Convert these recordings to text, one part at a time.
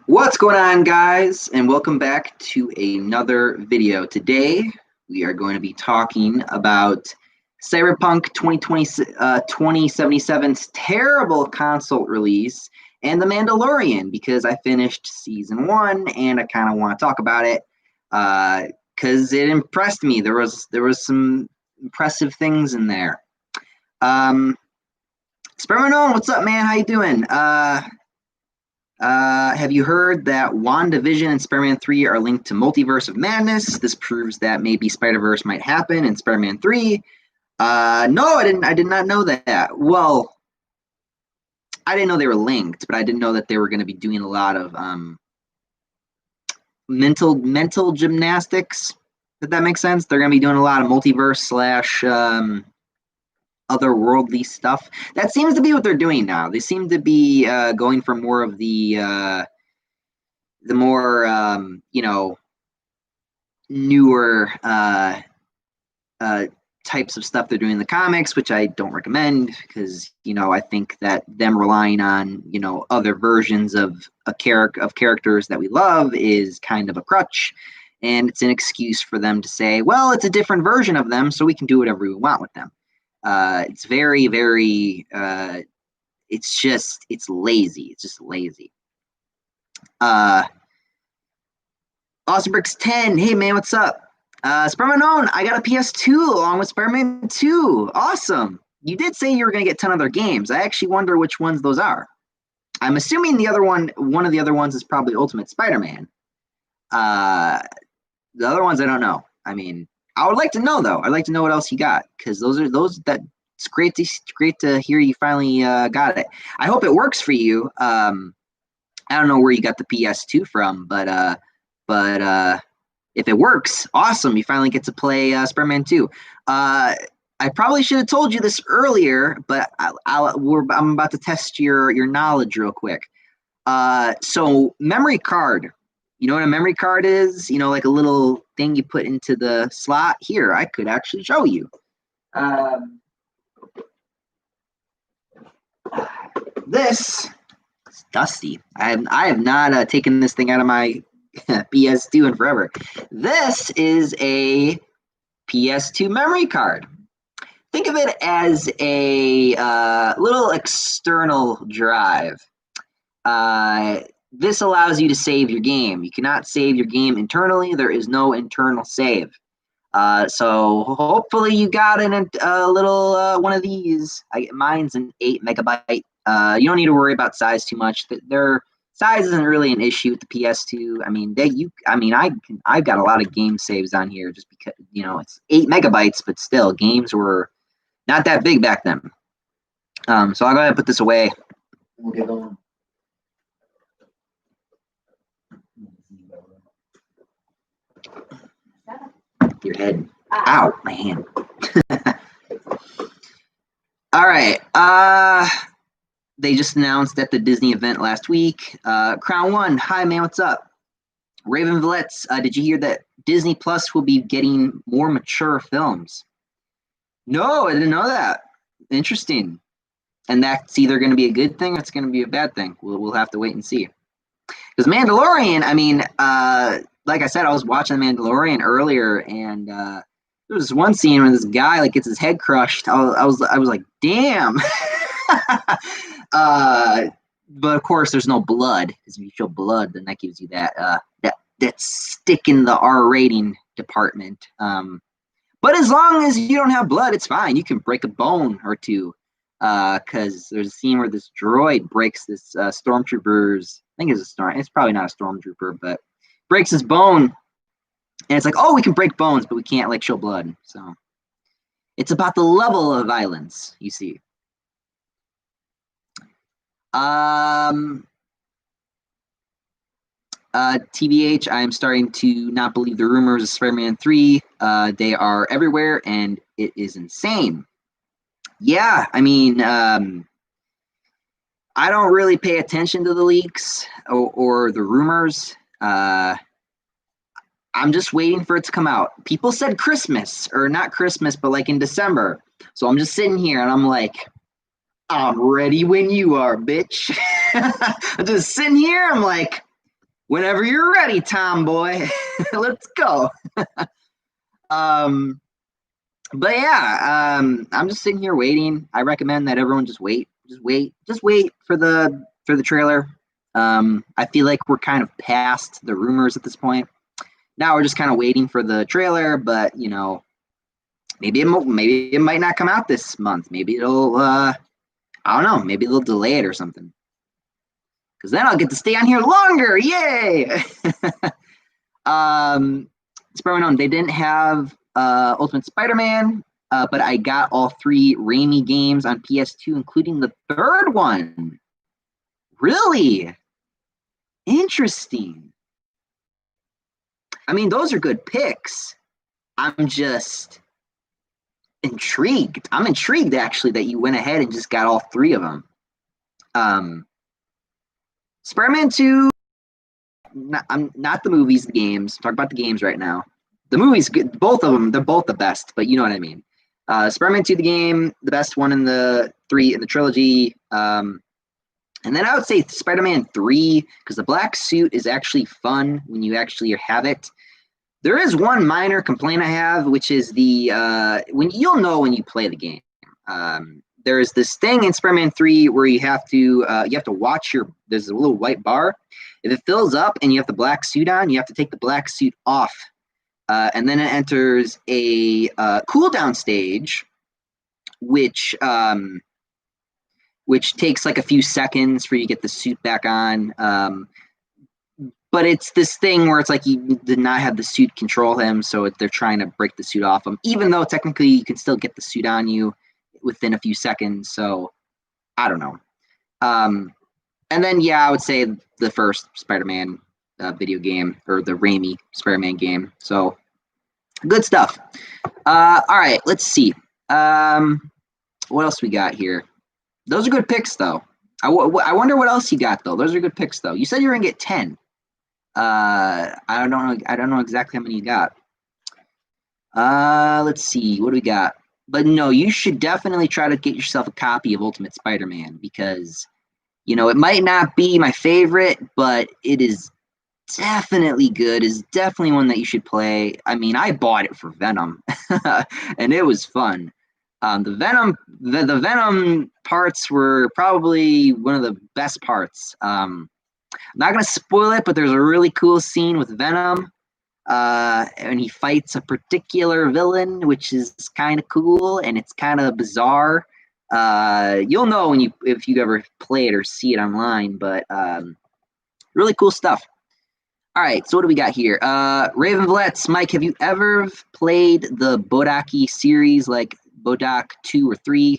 What's going on, guys, and welcome back to another video. Today we are going to be talking about Cyberpunk 2077's terrible console release and The Mandalorian, because I finished season 1 and I kind of want to talk about it because it impressed me. There was some impressive things in there. Spermanon, what's up, man? How you doing? Have you heard that WandaVision and Spider-Man 3 are linked to Multiverse of Madness? This proves that maybe Spider-Verse might happen in Spider-Man 3. No, I did not know that. Well, I didn't know they were linked, but I didn't know that they were going to be doing a lot of mental gymnastics, if that makes sense. They're going to be doing a lot of multiverse slash otherworldly stuff. That seems to be what they're doing now. They seem to be going for more of the more newer types of stuff they're doing in the comics, which I don't recommend because I think that them relying on other versions of characters that we love is kind of a crutch, and it's an excuse for them to say, well, it's a different version of them, so we can do whatever we want with them. It's very, very, it's lazy. It's just lazy. Awesome Bricks 10. Hey, man, what's up? Spider-Man Own, I got a PS2 along with Spider-Man 2. Awesome. You did say you were going to get 10 other games. I actually wonder which ones those are. I'm assuming one of the other ones is probably Ultimate Spider-Man. The other ones, I don't know. I mean, I would like to know, though. I'd like to know what else you got, because it's great to hear you finally got it. I hope it works for you. I don't know where you got the PS2 from, but if it works, awesome. You finally get to play Spider-Man 2. I probably should have told you this earlier, but I'm about to test your knowledge real quick. So memory card. You know what a memory card is? Like a little thing you put into the slot. Here, I could actually show you. This is dusty. I have not taken this thing out of my PS2 in forever. This is a PS2 memory card. Think of it as a little external drive. This allows you to save your game. You cannot save your game internally. There is no internal save. So hopefully you got a little one of these. Mine's an 8 megabyte. You don't need to worry about size too much. Their size isn't really an issue with the PS2. I mean, I've got a lot of game saves on here just because it's 8 megabytes, but still games were not that big back then. So I'll go ahead and put this away. We'll get going. Your head. Ow, my hand. All right. They just announced at the Disney event last week. Crown One. Hi, man. What's up? Raven Villettes. Did you hear that Disney Plus will be getting more mature films? No, I didn't know that. Interesting. And that's either going to be a good thing or it's going to be a bad thing. We'll have to wait and see. Because Mandalorian, I mean, like I said, I was watching The Mandalorian earlier, and there was one scene where this guy gets his head crushed. I was like, damn. But of course, there's no blood, because if you show blood, then that gives you that stick in the R rating department. But as long as you don't have blood, it's fine. You can break a bone or two. Because there's a scene where this droid breaks this stormtrooper's. I think it's probably not a stormtrooper, but breaks his bone, and it's like, oh, we can break bones, but we can't show blood. So it's about the level of violence, you see. TBH, I am starting to not believe the rumors of Spider-Man 3. They are everywhere, and it is insane. Yeah, I mean, I don't really pay attention to the leaks or the rumors. I'm just waiting for it to come out. People said Christmas, or not Christmas, but in December. So I'm just sitting here and I'm like, I'm ready when you are, bitch. I'm just sitting here. I'm like, Whenever you're ready, Tomboy. Let's go. But yeah, I'm just sitting here waiting. I recommend that everyone just wait, just wait for the trailer. I feel like we're kind of past the rumors at this point. Now we're just kind of waiting for the trailer, but you know, maybe it might not come out this month. Maybe it'll I don't know. Maybe they'll delay it or something. Because then I'll get to stay on here longer. Yay! Spider-Man, they didn't have Ultimate Spider-Man, but I got all 3 Raimi games on PS2, including the 3rd one. Really? Interesting. I mean, those are good picks. I'm just intrigued. I'm intrigued, actually, that you went ahead and just got all 3 of them. Spider-Man 2, I'm not the movies, the games. Talk about the games right now. The movies, both of them, they're both the best, but you know what I mean. Spider-Man 2, the game, the best one in the 3 in the trilogy. And then I would say Spider-Man 3, because the black suit is actually fun when you actually have it. There is one minor complaint I have, which is when you'll know when you play the game. There's this thing in Spider-Man 3 where you have to watch there's a little white bar. If it fills up and you have the black suit on, you have to take the black suit off. And then it enters a cooldown stage, which takes like a few seconds for you to get the suit back on. But it's this thing where it's like you did not have the suit control him, so they're trying to break the suit off him, even though technically you can still get the suit on you within a few seconds. So I don't know. And then, yeah, I would say the first Spider-Man video game, or the Raimi Spider-Man game. So good stuff. All right, let's see. What else we got here? Those are good picks, though. I wonder what else you got, though. Those are good picks, though. You said you were gonna get 10. I don't know. I don't know exactly how many you got. Let's see. What do we got? But no, you should definitely try to get yourself a copy of Ultimate Spider-Man, because you know, it might not be my favorite, but it is definitely good. It's definitely one that you should play. I mean, I bought it for Venom, and it was fun. The Venom parts were probably one of the best parts. I'm not gonna spoil it, but there's a really cool scene with Venom, and he fights a particular villain, which is kind of cool and it's kind of bizarre. You'll know if you ever play it or see it online, but really cool stuff. All right, so what do we got here? Raven Vletz, Mike, have you ever played the Bodaki series, like Bodak 2 or 3?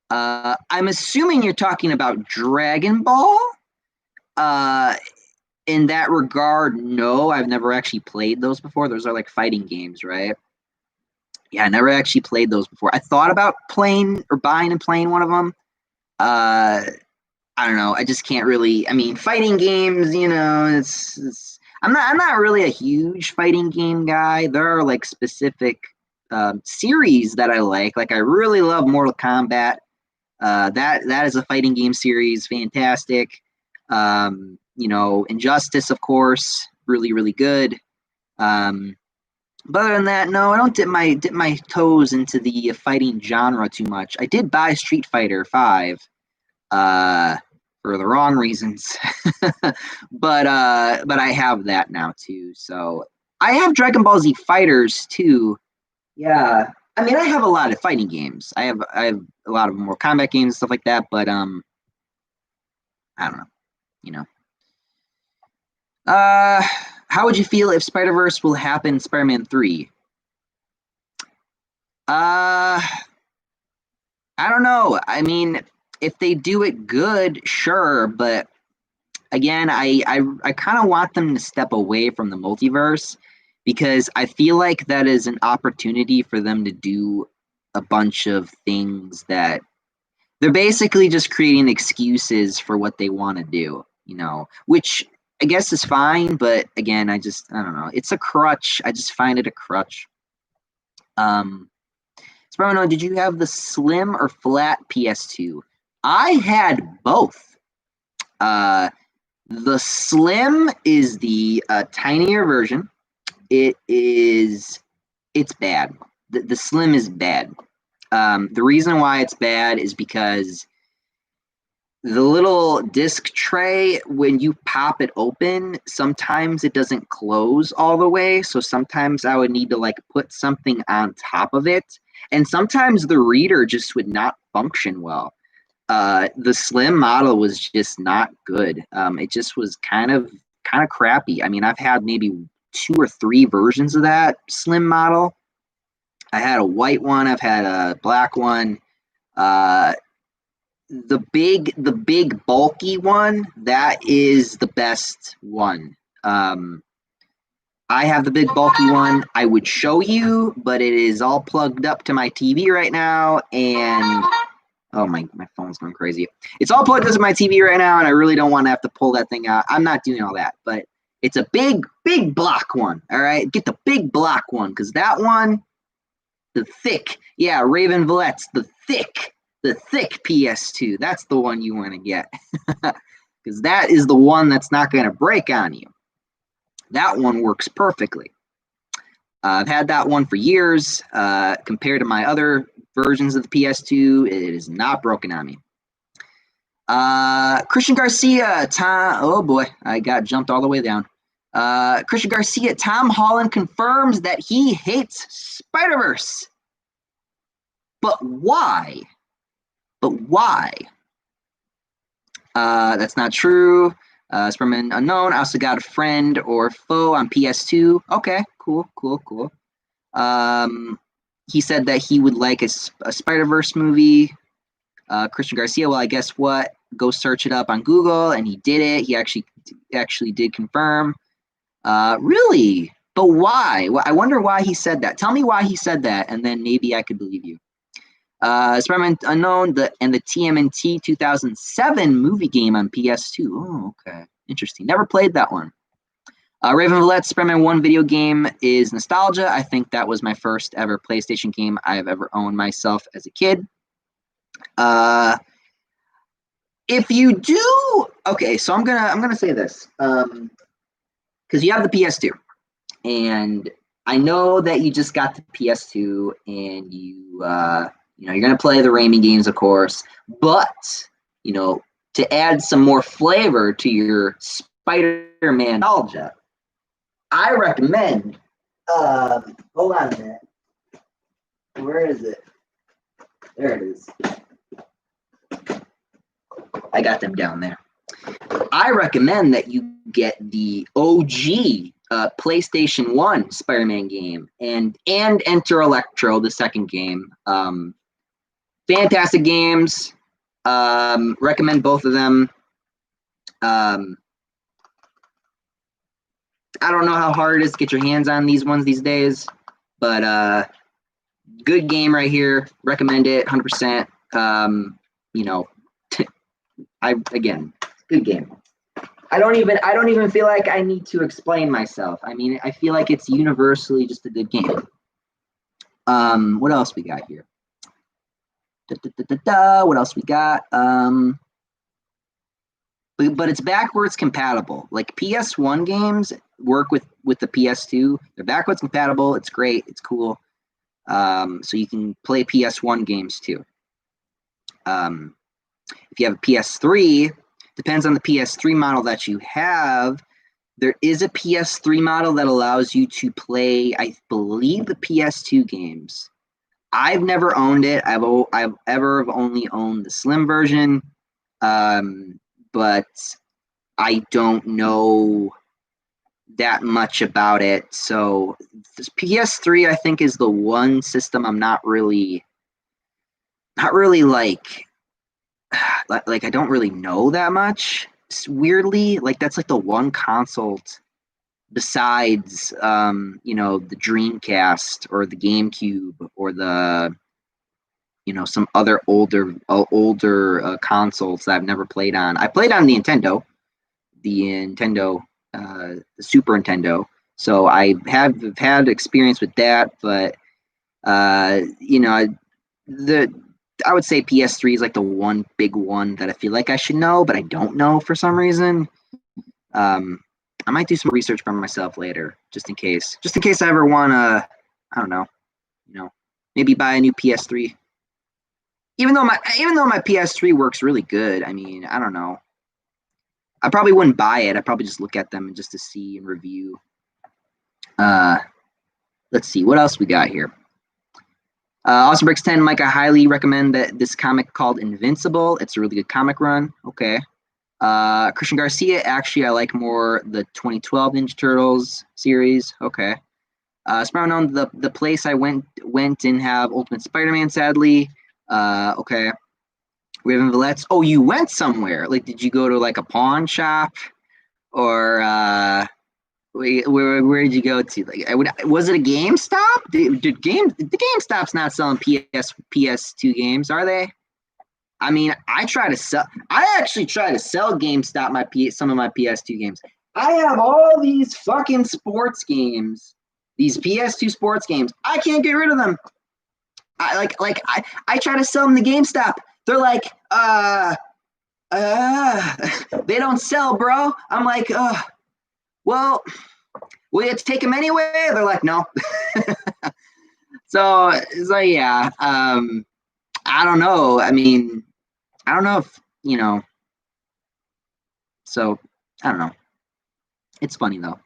I'm assuming you're talking about Dragon Ball. In that regard, no, I've never actually played those before. Those are like fighting games, right? Yeah, I never actually played those before. I thought about playing or buying and playing one of them. I don't know. I just can't really. I mean, fighting games, you know, I'm not really a huge fighting game guy. There are like specific series that I like. Like I really love Mortal Kombat. That is a fighting game series, fantastic. You know, Injustice, of course, really, really good. But other than that, no, I don't dip my toes into the fighting genre too much. I did buy Street Fighter 5 for the wrong reasons. but I have that now too. So I have Dragon Ball Z Fighters too. Yeah. I mean, I have a lot of fighting games. I have a lot of more combat games and stuff like that, but I don't know, you know. How would you feel if Spider-Verse will happen in Spider-Man 3? I don't know. I mean, if they do it good, sure, but again, I kind of want them to step away from the multiverse, because I feel like that is an opportunity for them to do a bunch of things that they're basically just creating excuses for what they want to do, you know, which I guess is fine, but again, I don't know. It's a crutch. I just find it a crutch. Sparano, did you have the slim or flat PS2? I had both. The Slim is the tinier version. It's bad. The Slim is bad. The reason why it's bad is because the little disc tray, when you pop it open, sometimes it doesn't close all the way. So sometimes I would need to like put something on top of it. And sometimes the reader just would not function well. The Slim model was just not good. It just was kind of crappy. I mean, I've had maybe 2 or 3 versions of that Slim model. I had a white one. I've had a black one. The big bulky one, that is the best one. I have the big bulky one. I would show you, but it is all plugged up to my TV right now, and oh my phone's going crazy. It's all plugged up to my TV right now, and I really don't want to have to pull that thing out. I'm not doing all that, but it's a big block one. All right, get the big block one, because that one, the thick, yeah, Raven Vallette's the thick PS2. That's the one you want to get, because that is the one that's not going to break on you. That one works perfectly. I've had that one for years. Compared to my other versions of the PS2, it is not broken on me. Christian Garcia, oh boy, I got jumped all the way down. Christian Garcia, Tom Holland confirms that he hates Spider-Verse. But why? That's not true. Superman unknown. I also got a friend or foe on PS2. Okay, cool. He said that he would like a Spider-Verse movie. Christian Garcia, well, I guess what? Go search it up on Google, and he did it. He actually did confirm. Really? But why? I wonder why he said that. Tell me why he said that, and then maybe I could believe you. Spider-Man Unknown and the TMNT 2007 movie game on PS2. Oh, okay. Interesting. Never played that one. Raven Vallette's Spider-Man 1 video game is nostalgia. I think that was my first ever PlayStation game I've ever owned myself as a kid. If you do, okay, so I'm gonna say this, because you have the PS2, and I know that you just got the PS2, and you're going to play the Raimi games, of course, but, to add some more flavor to your Spider-Man nostalgia, I recommend, hold on a minute. Where is it? There it is. I got them down there. I recommend that you get the OG PlayStation 1 Spider-Man game and Enter Electro, the second game. Fantastic games. Recommend both of them. I don't know how hard it is to get your hands on these ones these days, but good game right here. Recommend it 100%. Good game. I don't even feel like I need to explain myself. I mean, I feel like it's universally just a good game. What else we got here? What else we got? But it's backwards compatible. Like PS1 games work with the PS2. They're backwards compatible. It's great. It's cool. So you can play PS1 games too. If you have a PS3, depends on the PS3 model that you have. There is a PS3 model that allows you to play, I believe, the PS2 games. I've never owned it. I've only owned the Slim version, but I don't know that much about it. So this PS3, I think, is the one system I'm not really like I don't really know that much. Weirdly, like that's like the one console besides the Dreamcast or the GameCube or the some other older consoles that I've never played on. I played on the Super Nintendo, so I have had experience with that, but I would say PS3 is like the one big one that I feel like I should know, but I don't know for some reason. I might do some research by myself later, just in case I ever want to, I don't know, maybe buy a new PS3. Even though my PS3 works really good, I mean, I don't know. I probably wouldn't buy it. I'd probably just look at them just to see and review. Let's see what else we got here. Awesome Bricks 10, Mike, I highly recommend this comic called Invincible. It's a really good comic run. Okay. Christian Garcia, actually, I like more the 2012 Ninja Turtles series. Okay. Spider-Man, the place I went didn't have Ultimate Spider-Man, sadly. Okay. Raven Vallette's. Oh, you went somewhere. Like, did you go to like a pawn shop, or where did you go to? Like, was it a GameStop? The GameStop's not selling PS2 games, are they? I mean, I actually try to sell GameStop some of my PS2 games. I have all these fucking sports games, these PS2 sports games. I can't get rid of them. I try to sell them to GameStop. They're like, they don't sell, bro. I'm like, well, will you take them anyway? They're like, no. So yeah. I don't know. I mean, I don't know if, so I don't know. It's funny though.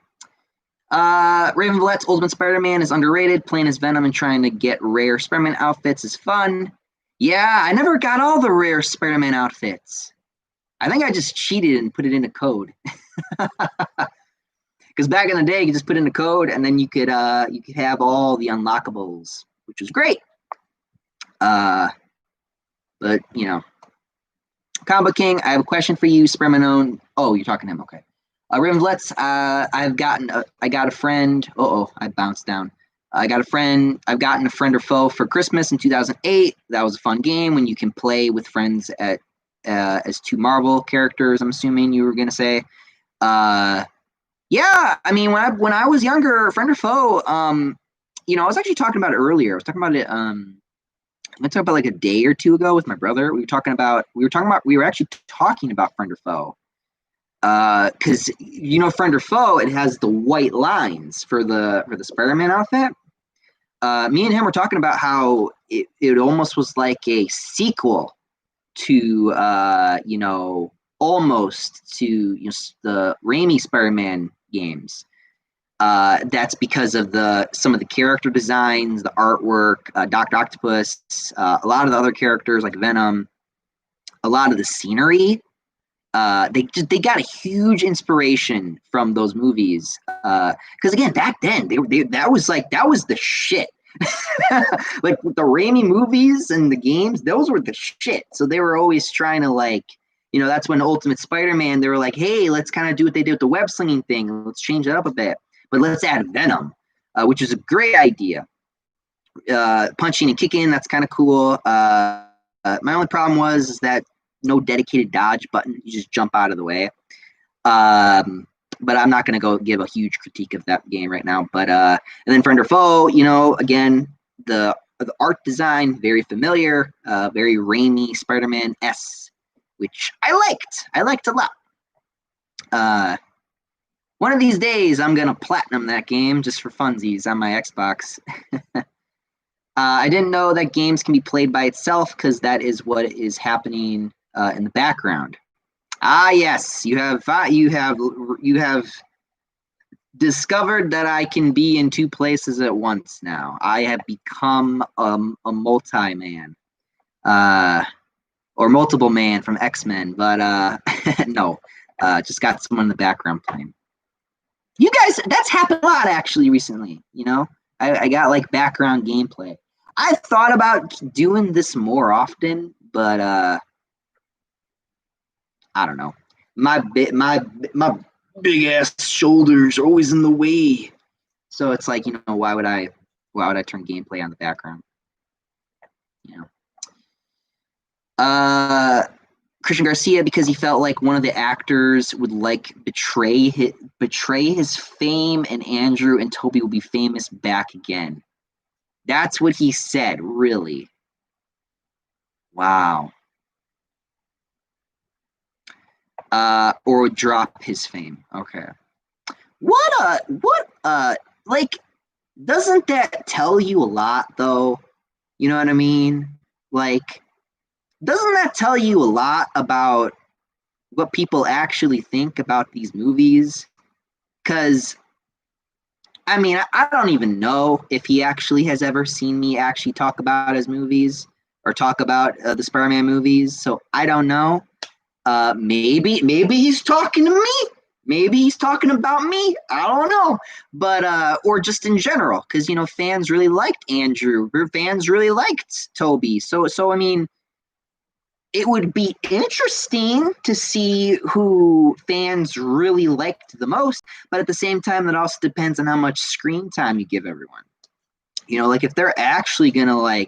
Raven Vallette's Ultimate Spider-Man is underrated. Playing as Venom and trying to get rare Spider-Man outfits is fun. Yeah, I never got all the rare Spider-Man outfits. I think I just cheated and put it into code. Because back in the day, you could just put in the code and then you could have all the unlockables, which was great. But Combo King, I have a question for you, Spermanone. Oh, you're talking to him, okay. Raven Vallette's, I got a friend. I bounced down. I've gotten a friend or foe for Christmas in 2008. That was a fun game when you can play with friends as two Marvel characters. I'm assuming you were gonna say. Yeah, I mean, when I was younger, friend or foe. I was actually talking about it earlier. I was talking about it. I'm gonna talk about like a day or two ago with my brother. We were actually talking about friend or foe. Because friend or foe, it has the white lines for the Spider-Man outfit. Me and him were talking about how it almost was like a sequel to almost to the Raimi Spider-Man games. That's because of some of the character designs, the artwork, Dr. Octopus, a lot of the other characters like Venom, a lot of the scenery. They got a huge inspiration from those movies. Because again, back then that was the shit. Like the Raimi movies and the games, those were the shit. So they were always trying to that's when Ultimate Spider-Man, they were like, hey, let's kind of do what they did with the web slinging thing. Let's change it up a bit, but let's add Venom, which is a great idea. Punching and kicking, that's kind of cool. My only problem was that no dedicated dodge button. You just jump out of the way. But I'm not going to go give a huge critique of that game right now. But and then friend or foe, again, the art design, very familiar, very Raimi Spider-Man-esque, which I liked a lot. One of these days, I'm going to platinum that game just for funsies on my Xbox. I didn't know that games can be played by itself because that is what is happening in the background. Yes, you have discovered that I can be in two places at once now. I have become a multi-man, or multiple man from X-Men, but no, just got someone in the background playing. You guys, that's happened a lot actually recently. I got like background gameplay. I thought about doing this more often, but I don't know. My big ass shoulders are always in the way. So it's like, why would I turn gameplay on the background? Christian Garcia, because he felt like one of the actors would betray his fame, and Andrew and Toby will be famous back again. That's what he said, really. Wow. or drop his fame. Okay. Like, doesn't that tell you a lot, though? You know what I mean? Like, doesn't that tell you a lot about what people actually think about these movies? Because, I mean, I don't even know if he actually has ever seen me actually talk about his movies or talk about the Spider-Man movies, so I don't know. Maybe he's talking to me. Maybe he's talking about me. I don't know, but or just in general, because fans really liked Andrew. Fans really liked Toby. So I mean, it would be interesting to see who fans really liked the most. But at the same time, that also depends on how much screen time you give everyone. Like if they're actually gonna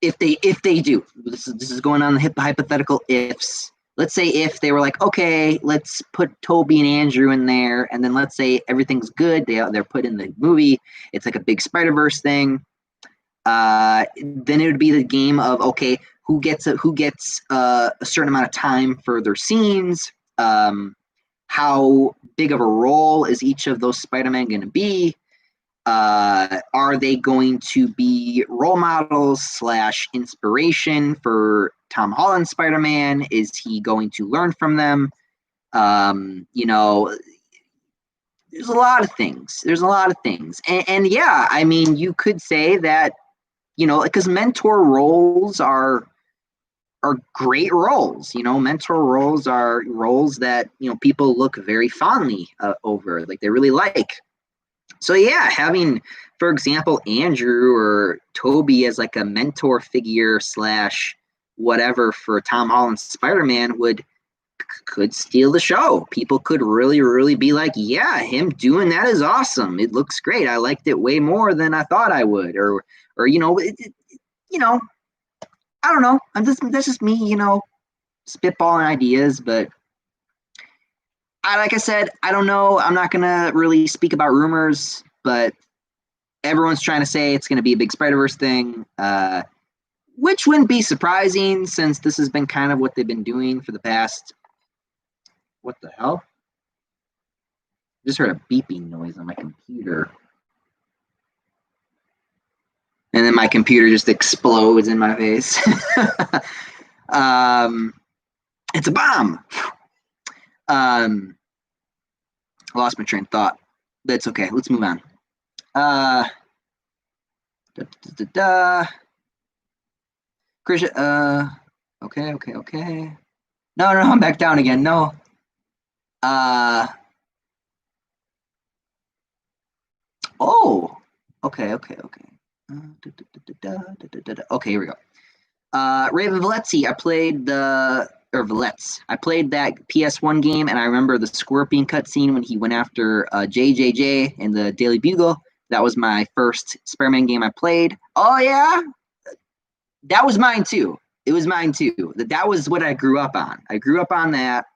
if they do, this is going on the hypothetical ifs. Let's say if they were like, okay, let's put Toby and Andrew in there, and then let's say everything's good, they're put in the movie, it's like a big Spider-Verse thing. Then it would be the game of, okay, who gets a certain amount of time for their scenes. How big of a role is each of those Spider-Man going to be? Are they going to be role models / inspiration for Tom Holland's Spider-Man? Is he going to learn from them? There's a lot of things. And yeah, I mean, you could say that, because mentor roles are great roles. Mentor roles are roles that, people look very fondly over, like they really like. So yeah, having, for example, Andrew or Toby as like a mentor figure / whatever for Tom Holland's Spider-Man could steal the show. People could really, really be like, yeah, him doing that is awesome. It looks great. I liked it way more than I thought I would. Or I don't know. That's just me, spitballing ideas, but like I said, I don't know. I'm not gonna really speak about rumors, but everyone's trying to say it's gonna be a big Spider-Verse thing, which wouldn't be surprising since this has been kind of what they've been doing for the past. What the hell? Just heard a beeping noise on my computer, and then my computer just explodes in my face. It's a bomb. Lost my train of thought. That's okay. Let's move on. Christian, okay. No, I'm back down again. No. Oh. Okay. Okay, here we go. Raven Velezzi, I played that PS1 game, and I remember the Scorpion cutscene when he went after JJJ in the Daily Bugle. That was my first Spider-Man game I played. Oh, yeah? That was mine, too. It was mine, too. That was what I grew up on. I grew up on that,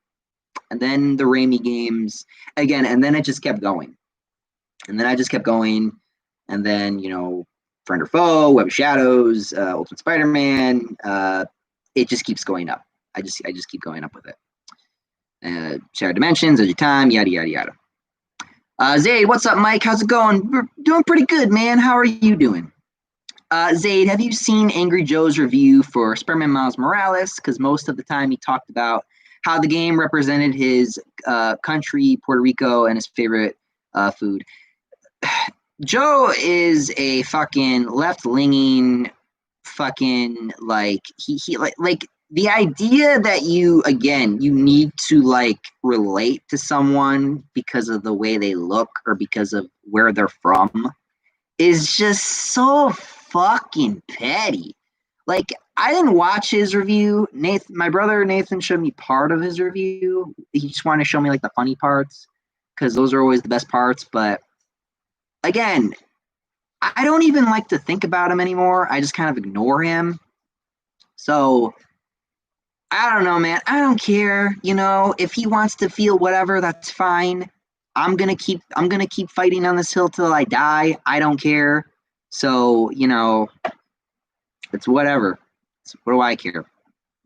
and then the Raimi games, again, and then it just kept going. And then I just kept going, and then, Friend or Foe, Web of Shadows, Ultimate Spider-Man, it just keeps going up. I just keep going up with it. Shared Dimensions, Edge of Time, yada, yada, yada. Zaid, what's up, Mike? How's it going? We're doing pretty good, man. How are you doing? Zaid, have you seen Angry Joe's review for Spider-Man Miles Morales? Because most of the time he talked about how the game represented his country, Puerto Rico, and his favorite food. Joe is a fucking left-leaning fucking, like, he like the idea that you need to relate to someone because of the way they look or because of where they're from is just so fucking petty. Like, I didn't watch his review. My brother Nathan showed me part of his review. He just wanted to show me the funny parts because those are always the best parts. But again, I don't even like to think about him anymore. I just kind of ignore him. So I don't know, man. I don't care. If he wants to feel whatever, that's fine. I'm gonna keep fighting on this hill till I die. I don't care. So, it's whatever. What do I care?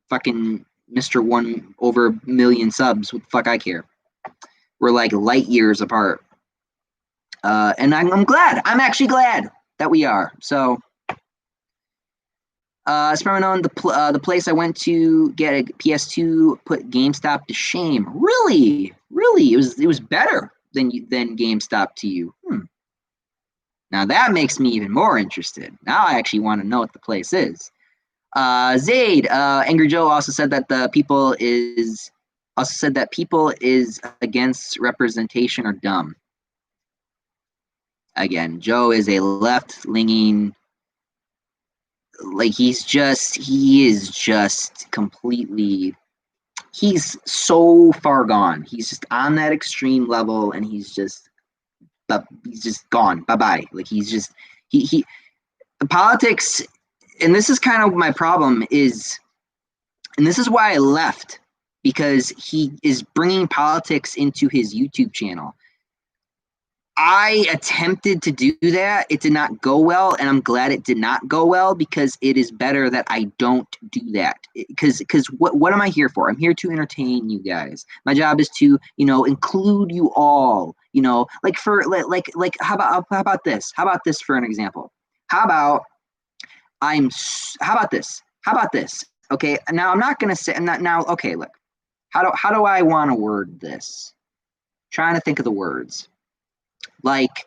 Fucking Mr. 1 over a million subs. What the fuck I care? We're like light years apart. And I'm glad. I'm actually glad that we are. So, Spermanon, the place I went to get a PS2 put GameStop to shame. Really? It was better than GameStop to you. Now that makes me even more interested. Now I actually want to know what the place is. Zaid, Angry Joe also said that people is against representation are dumb. Again, Joe is a left-leaning, like he is just completely, he's so far gone. He's just on that extreme level, and he's just gone. Bye-bye. Like he politics, and this is kind of my problem is, and this is why I left, because he is bringing politics into his YouTube channel. I attempted to do that. It did not go well, and I'm glad it did not go well, because it is better that I don't do that. Because what am I here for? I'm here to entertain you guys. My job is to, include you all. Like how about this? How about this for an example? How about this? Okay, now I'm not gonna say okay, look. How do I want to word this? Trying to think of the words. Like,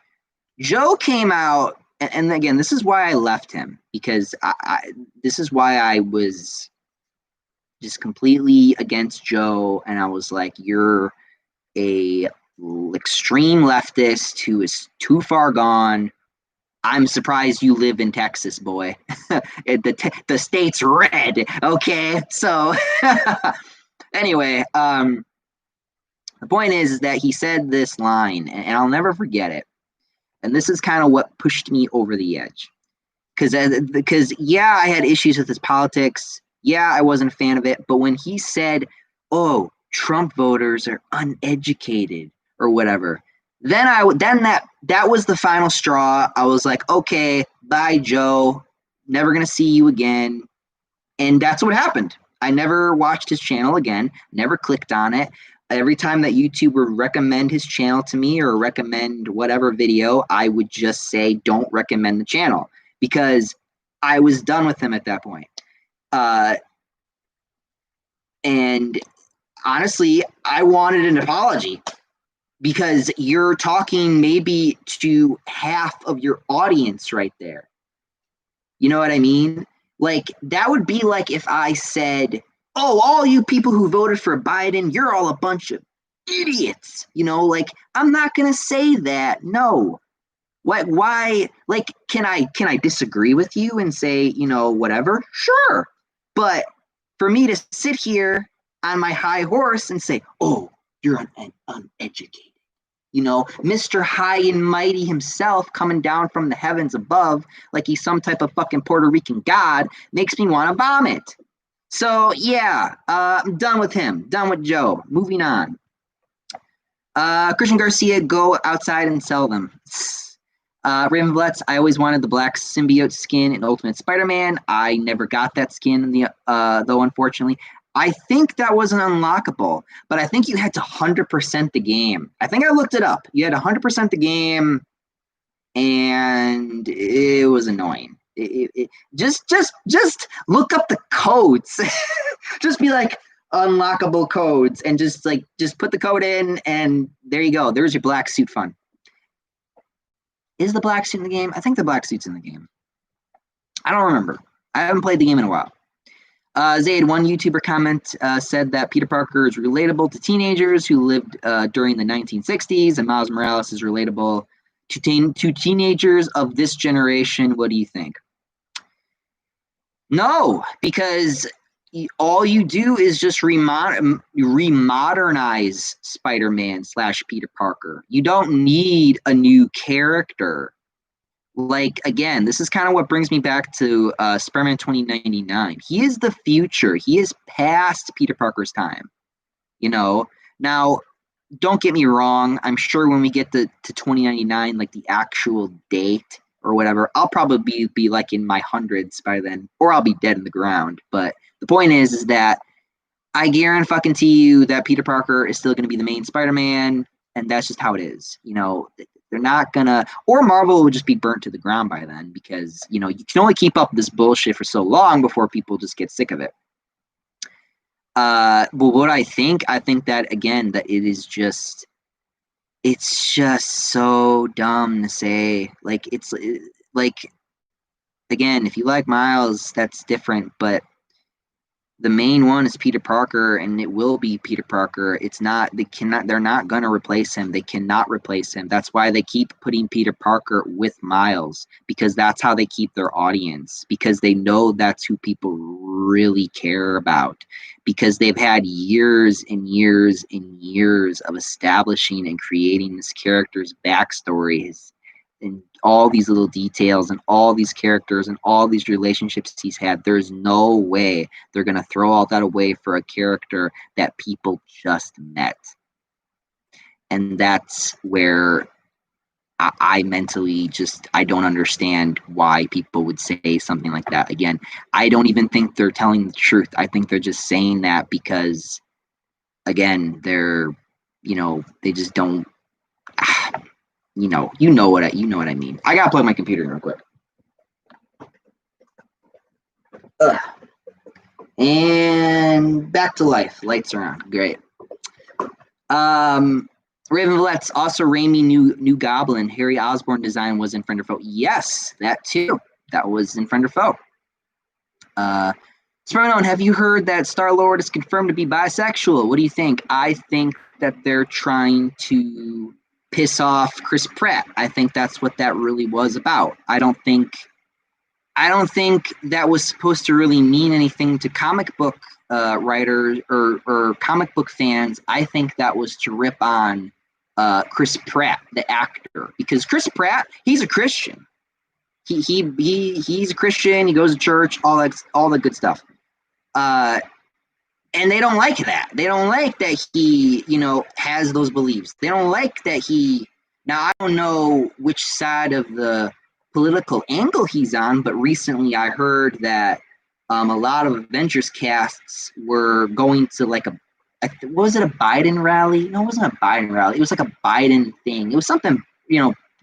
Joe came out, and again, this is why I left him, because this is why I was just completely against Joe, and I was like, you're a extreme leftist who is too far gone. I'm surprised you live in Texas, boy. the state's red, okay? So, anyway, the point is that he said this line, and I'll never forget it. And this is kind of what pushed me over the edge. Because, yeah, I had issues with his politics. Yeah, I wasn't a fan of it. But when he said, oh, Trump voters are uneducated or whatever, then that was the final straw. I was like, okay, bye, Joe. Never going to see you again. And that's what happened. I never watched his channel again, never clicked on it. Every time that YouTube would recommend his channel to me or recommend whatever video, I would just say, don't recommend the channel, because I was done with him at that point. And honestly, I wanted an apology, because you're talking maybe to half of your audience right there. You know what I mean? Like, that would be like if I said, oh, all you people who voted for Biden, you're all a bunch of idiots. Like, I'm not going to say that. No. Why? Like, can I disagree with you and say, whatever? Sure. But for me to sit here on my high horse and say, oh, you're uneducated. Mr. High and Mighty himself coming down from the heavens above like he's some type of fucking Puerto Rican god makes me want to vomit. So, yeah, I'm done with him. Done with Joe. Moving on. Christian Garcia, go outside and sell them. Raven Blitz, I always wanted the black symbiote skin in Ultimate Spider-Man. I never got that skin, though, unfortunately. I think that was an unlockable, but I think you had to 100% the game. I think I looked it up. You had 100% the game, and it was annoying. Just look up the codes. Just be like unlockable codes, and just put the code in, and there you go. There's your black suit fun. Is the black suit in the game? I think the black suit's in the game. I don't remember. I haven't played the game in a while. Zaid, one YouTuber comment said that Peter Parker is relatable to teenagers who lived during the 1960s, and Miles Morales is relatable to teenagers of this generation. What do you think? No, because all you do is just remodernize Spider-Man / Peter Parker. You don't need a new character. Like, again, this is kind of what brings me back to Spider-Man 2099. He is the future. He is past Peter Parker's time. Now, don't get me wrong. I'm sure when we get to 2099, like the actual date or whatever, I'll probably be like in my hundreds by then, or I'll be dead in the ground. But the point is that I guarantee you that Peter Parker is still going to be the main Spider-Man, and that's just how it is. They're not gonna, or Marvel would just be burnt to the ground by then, because you can only keep up this bullshit for so long before people just get sick of it. But what I think that, again, that it's just so dumb to say. Like, again, if you like Miles, that's different, but the main one is Peter Parker, and it will be Peter Parker. They're not going to replace him. They cannot replace him. That's why they keep putting Peter Parker with Miles, because that's how they keep their audience, because they know that's who people really care about, because they've had years and years and years of establishing and creating this character's backstories, and all these little details and all these characters and all these relationships he's had. There's no way they're going to throw all that away for a character that people just met. And that's where I mentally I don't understand why people would say something like that. Again, I don't even think they're telling the truth. I think they're just saying that because, again, they just don't, you know what I mean. I gotta plug my computer in real quick. Ugh. And back to life. Lights are on. Great. Raven Vallette's also Raimi new Goblin. Harry Osborn design was in Friend or Foe. Yes, that too. That was in Friend or Foe. Sperman, have you heard that Star-Lord is confirmed to be bisexual? What do you think? I think that they're trying to piss off Chris Pratt. I think that's what that really was about. I don't think that was supposed to really mean anything to comic book writers or comic book fans. I think that was to rip on Chris Pratt, the actor, because Chris Pratt, he's a Christian. He's a Christian. He goes to church, all the good stuff. And they don't like that. They don't like that he, has those beliefs. They don't like that he. Now, I don't know which side of the political angle he's on, but recently I heard that a lot of Avengers casts were going to was it a Biden rally? No, it wasn't a Biden rally. It was like a Biden thing. It was something,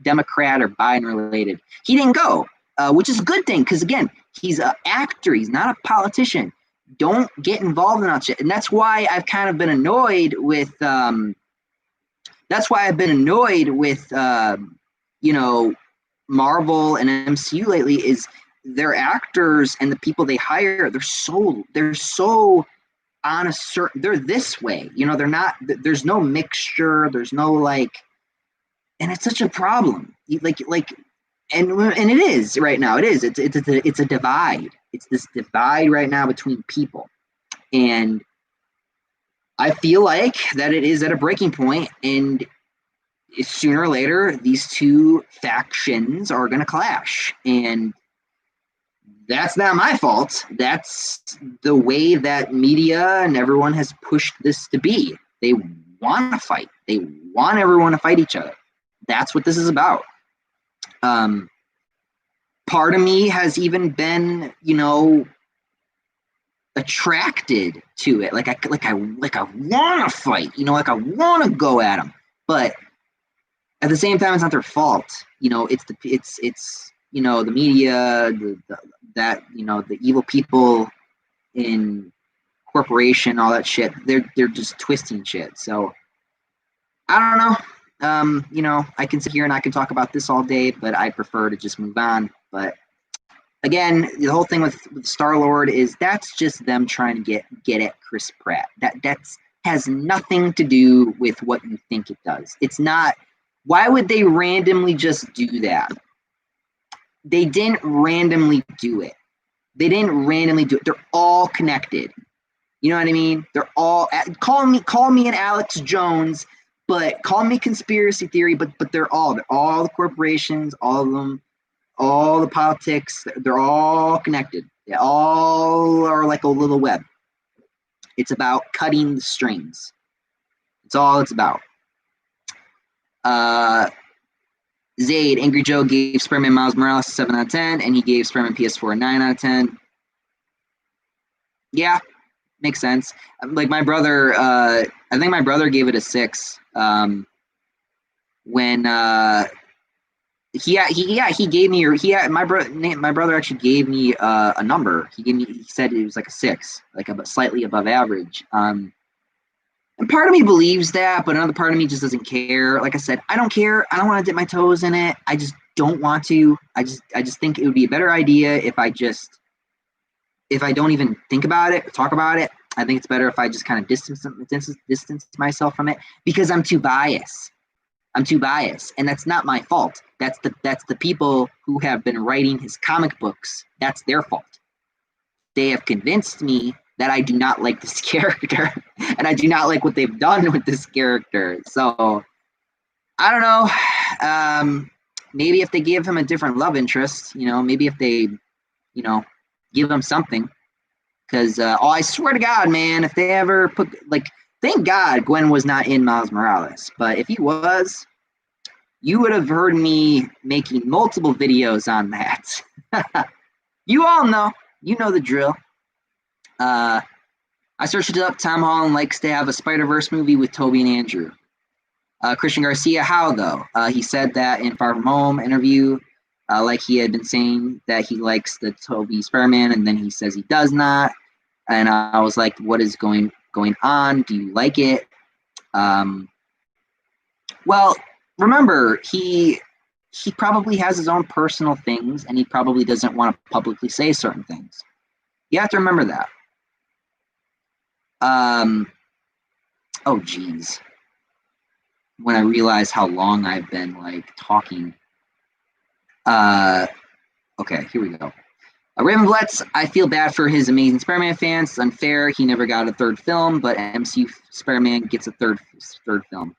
Democrat or Biden related. He didn't go, which is a good thing, because, again, he's an actor. He's not a politician. Don't get involved in that shit. And that's why I've kind of been annoyed with Marvel and MCU lately, is their actors and the people they hire, they're so on a certain, they're this way, they're not, there's no mixture, there's no and it's such a problem. And it is right now. It's a divide. It's this divide right now between people, and I feel like that it is at a breaking point, and sooner or later these two factions are going to clash, and that's not my fault. That's the way that media and everyone has pushed this to be. They want to fight. They want everyone to fight each other. That's what this is about. Part of me has even been, attracted to it. I want to fight. I want to go at them. But at the same time, it's not their fault. It's the media, the evil people in corporation, all that shit. They're just twisting shit. So I don't know. I can sit here and I can talk about this all day, but I prefer to just move on. But again, the whole thing with Star-Lord is that's just them trying to get at Chris Pratt. That's has nothing to do with what you think it does. It's not. Why would they randomly just do that? They didn't randomly do it. They're all connected. You know what I mean? They're all call me an Alex Jones, but call me conspiracy theory. But they're all the corporations, all of them. All the politics, they're all connected. They all are like a little web. It's about cutting the strings. That's all it's about. Zayd, Angry Joe gave Spider-Man Miles Morales a 7 out of 10, and he gave Spider-Man PS4 a 9 out of 10. Yeah, makes sense. Like my brother, I think my brother gave it a 6. When he gave me my brother actually gave me a number. He said it was like a 6, like slightly above average. And part of me believes that, but another part of me just doesn't care. Like I said, I don't care. I don't want to dip my toes in it. I just don't want to. I just think it would be a better idea if I don't even think about it or talk about it. I think it's better if I just kind of distance myself from it, because I'm too biased. And that's not my fault. That's the people who have been writing his comic books. That's their fault. They have convinced me that I do not like this character, and I do not like what they've done with this character. So I don't know. Maybe if they give him a different love interest, maybe if they, give him something. Because I swear to God, man, if they ever put thank God Gwen was not in Miles Morales, but if he was, you would have heard me making multiple videos on that. You all know. You know the drill. I searched it up. Tom Holland likes to have a Spider-Verse movie with Tobey and Andrew. Christian Garcia, how though? He said that in Far From Home interview, like he had been saying that he likes the Tobey Spider-Man, and then he says he does not. And I was like, what is going on? Do you like it? Well, remember, he probably has his own personal things, and he probably doesn't want to publicly say certain things. You have to remember that. Oh, geez. When I realize how long I've been, talking. Okay, here we go. Raven Bletz, I feel bad for his Amazing Spider-Man fans. It's unfair. He never got a third film, but MCU Spider-Man gets a third film.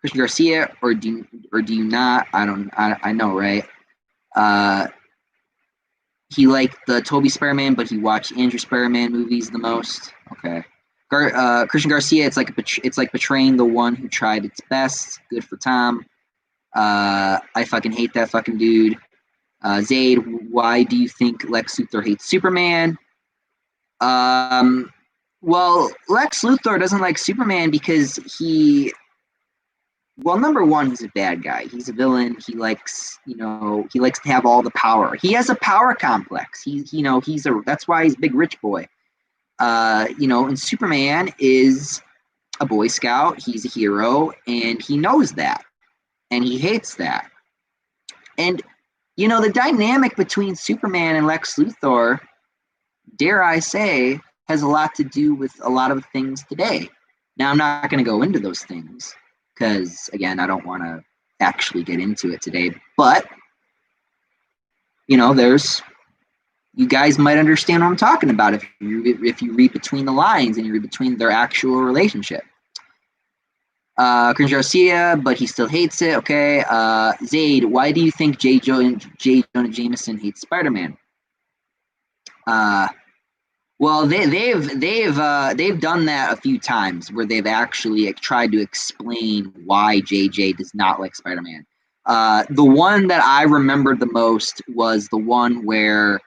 Christian Garcia, or do you not? I know, right? He liked the Tobey Spider-Man, but he watched Andrew Spider-Man movies the most. Okay. Christian Garcia, it's like betraying the one who tried its best. Good for Tom. I fucking hate that fucking dude. Zaid, why do you think Lex Luthor hates Superman? Well, Lex Luthor doesn't like Superman because number one, he's a bad guy. He's a villain. He likes to have all the power. He has a power complex. That's why he's a big rich boy. And Superman is a Boy Scout. He's a hero, and he knows that, and he hates that. And the dynamic between Superman and Lex Luthor, dare I say, has a lot to do with a lot of things today. Now, I'm not going to go into those things because, again, I don't want to actually get into it today. But, you guys might understand what I'm talking about if you read between the lines and you read between their actual relationship. Christian Garcia, but he still hates it. Okay. Zaid, why do you think J. Jonah Jameson hates Spider-Man? Well, they've done that a few times where they've actually tried to explain why JJ does not like Spider-Man. The one that I remembered the most was the one where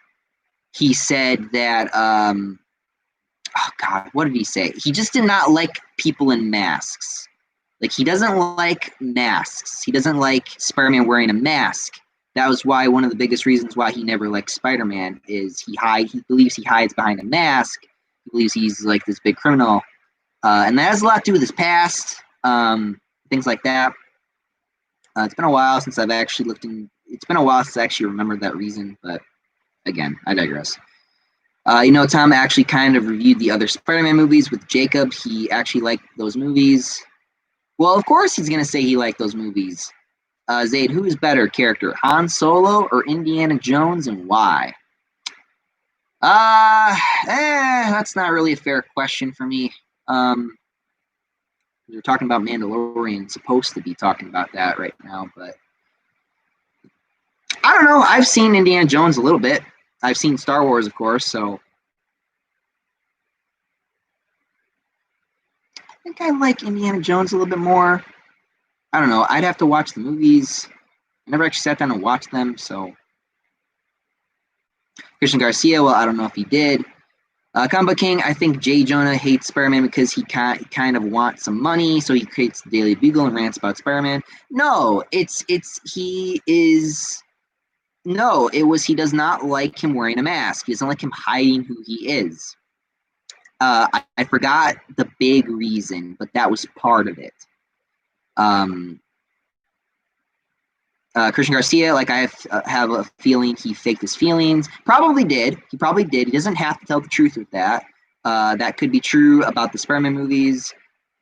he said that, oh God, what did he say? He just did not like people in masks. He doesn't like masks. He doesn't like Spider-Man wearing a mask. That was why one of the biggest reasons why he never liked Spider-Man is he believes he hides behind a mask. He believes he's this big criminal. And that has a lot to do with his past, things like that. It's been a while since I've actually it's been a while since I actually remembered that reason, but again, I digress. Tom actually kind of reviewed the other Spider-Man movies with Jacob. He actually liked those movies. Well, of course he's going to say he liked those movies. Zaid, who is better character, Han Solo or Indiana Jones, and why? That's not really a fair question for me. We're talking about Mandalorian, supposed to be talking about that right now, but I don't know. I've seen Indiana Jones a little bit. I've seen Star Wars, of course, so I think I like Indiana Jones a little bit more. I don't know. I'd have to watch the movies. I never actually sat down and watched them, so. Christian Garcia, well, I don't know if he did. Combo King, I think Jay Jonah hates Spider-Man because he kind of wants some money, so he creates the Daily Bugle and rants about Spider-Man. No, he does not like him wearing a mask. He doesn't like him hiding who he is. I forgot the big reason, but that was part of it. Christian Garcia, like I have a feeling he faked his feelings. Probably did. He probably did. He doesn't have to tell the truth with that. That could be true about the Spider-Man movies.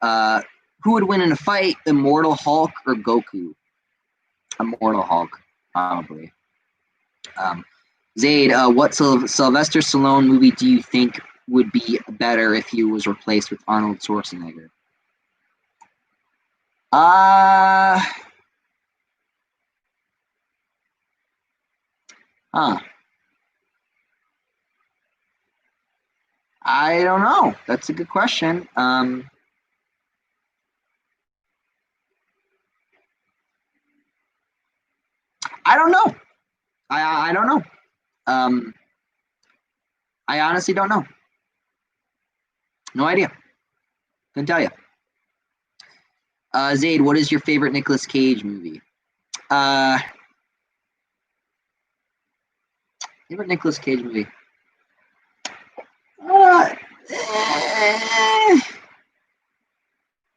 Who would win in a fight, Immortal Hulk or Goku? Immortal Hulk, probably. Zaid, what Sylvester Stallone movie do you think would be better if he was replaced with Arnold Schwarzenegger? I don't know. That's a good question. I don't know. I don't know. I honestly don't know. No idea. Couldn't tell you. Zaid, what is your favorite Nicolas Cage movie? Favorite Nicolas Cage movie?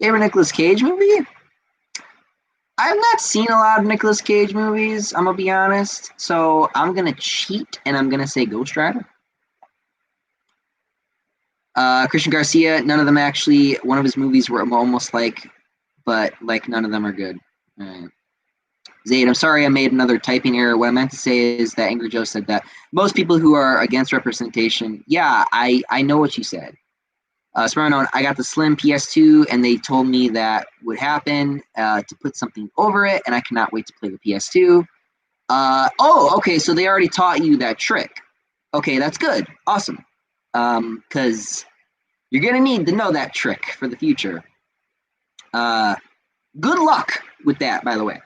Favorite Nicolas Cage movie? I've not seen a lot of Nicolas Cage movies, I'm gonna be honest. So I'm gonna cheat and I'm gonna say Ghost Rider. Christian Garcia, none of them actually. One of his movies were almost like, but like none of them are good. All right. Zaid, I'm sorry I made another typing error. What I meant to say is that Angry Joe said that most people who are against representation, yeah, I know what you said. Spermanon, I got the slim PS2 and they told me that would happen to put something over it, and I cannot wait to play the PS2. Okay, so they already taught you that trick. Okay, that's good. Awesome. Because you're going to need to know that trick for the future. Good luck with that, by the way.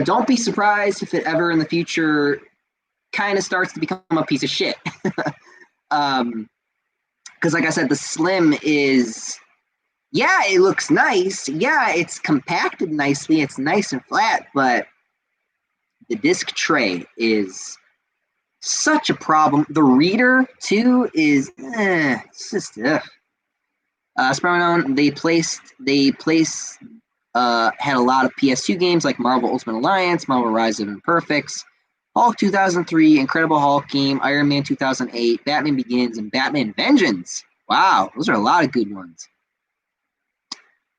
Don't be surprised if it ever in the future kind of starts to become a piece of shit. Because like I said, the slim is, yeah, it looks nice. Yeah, it's compacted nicely. It's nice and flat, but the disc tray is such a problem. The reader, too, is, it's just, Spermanon, had a lot of PS2 games like Marvel Ultimate Alliance, Marvel Rise of Imperfects, Hulk 2003, Incredible Hulk game, Iron Man 2008, Batman Begins, and Batman Vengeance. Wow, those are a lot of good ones.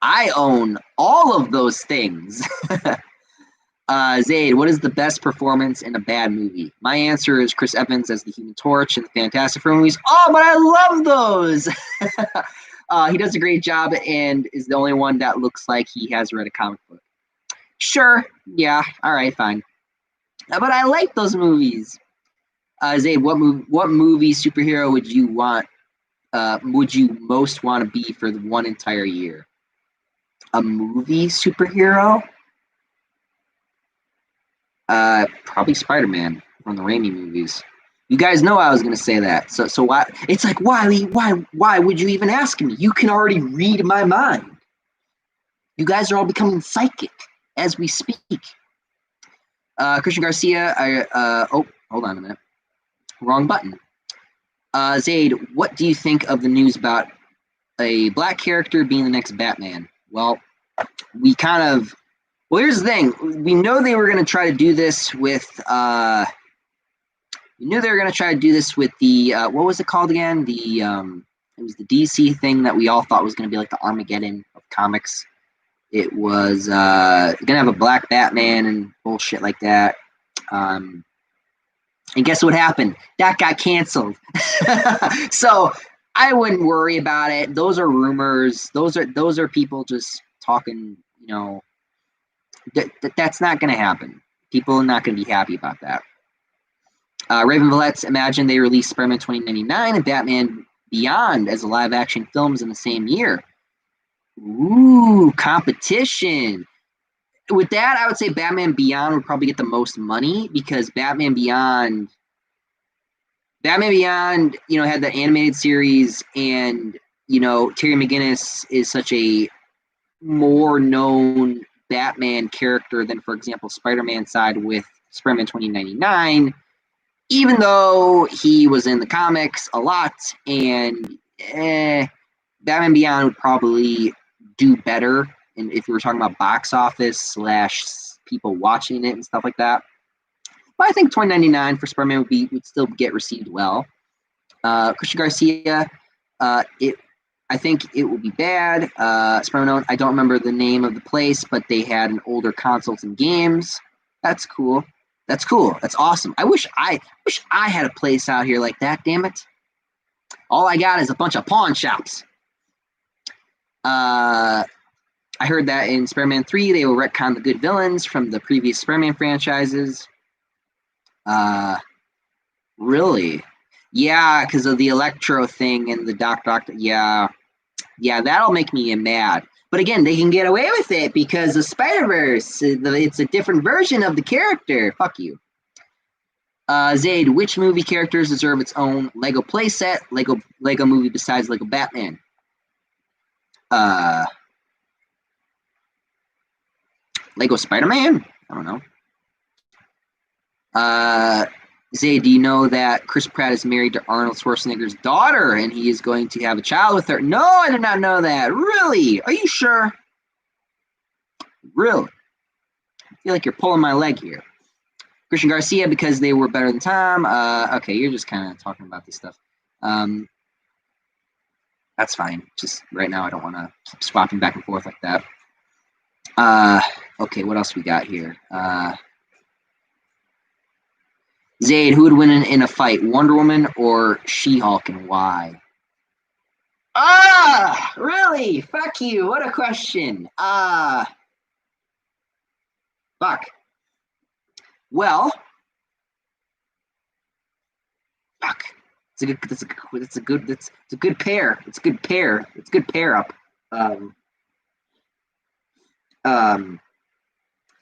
I own all of those things. Zaid, what is the best performance in a bad movie? My answer is Chris Evans as the Human Torch in the Fantastic Four movies. Oh, but I love those! He does a great job and is the only one that looks like he has read a comic book. Sure, yeah, all right, fine. But I like those movies. Zaid, what movie superhero would you want? Would you most want to be for one entire year? A movie superhero? Probably Spider-Man from the Raimi movies. You guys know I was going to say that. So why? It's like, why would you even ask me? You can already read my mind. You guys are all becoming psychic as we speak. Christian Garcia, hold on a minute. Wrong button. Zaid, what do you think of the news about a black character being the next Batman? Well, here's the thing. We know they were going to try to do this with, the, what was it called again? It was the DC thing that we all thought was going to be like the Armageddon of comics. It was going to have a black Batman and bullshit like that. And guess what happened? That got canceled. So I wouldn't worry about it. Those are rumors. Those are people just talking, that's not going to happen. People are not going to be happy about that. Raven Vallette's imagine they release Spider-Man 2099 and Batman Beyond as live-action films in the same year. Ooh, competition. With that, I would say Batman Beyond would probably get the most money because Batman Beyond, Batman Beyond, had the animated series, and Terry McGinnis is such a more known Batman character than, for example, Spider-Man side with Spider-Man 2099, even though he was in the comics a lot, and Batman Beyond would probably do better, and if we were talking about box office / people watching it and stuff like that. But I think 2099 for Spider-Man would still get received well. Christian Garcia, I think it will be bad. Spider-Man, I don't remember the name of the place, but they had an older consoles and games. That's cool. That's cool. That's awesome. I wish I had a place out here like that. Damn it! All I got is a bunch of pawn shops. I heard that in Spider-Man 3, they will retcon the good villains from the previous Spider-Man franchises. Really? Yeah, because of the Electro thing and the Doctor. Yeah, that'll make me mad. But again, they can get away with it because the Spider-Verse, it's a different version of the character. Fuck you. Zaid, which movie characters deserve its own Lego playset? Lego movie besides Lego Batman? Lego Spider-Man? I don't know. Zay, do you know that Chris Pratt is married to Arnold Schwarzenegger's daughter and he is going to have a child with her? No, I did not know that. Really? Are you sure? Really? I feel like you're pulling my leg here. Christian Garcia, because they were better than Tom. Okay, you're just kind of talking about this stuff. That's fine. Just right now, I don't want to keep swapping back and forth like that. Okay, what else we got here? Zayd, who would win in a fight, Wonder Woman or She-Hulk, and why? Really? Fuck you. What a question. Fuck. Well, fuck. It's a good pair. It's a good pair. It's a good pair up.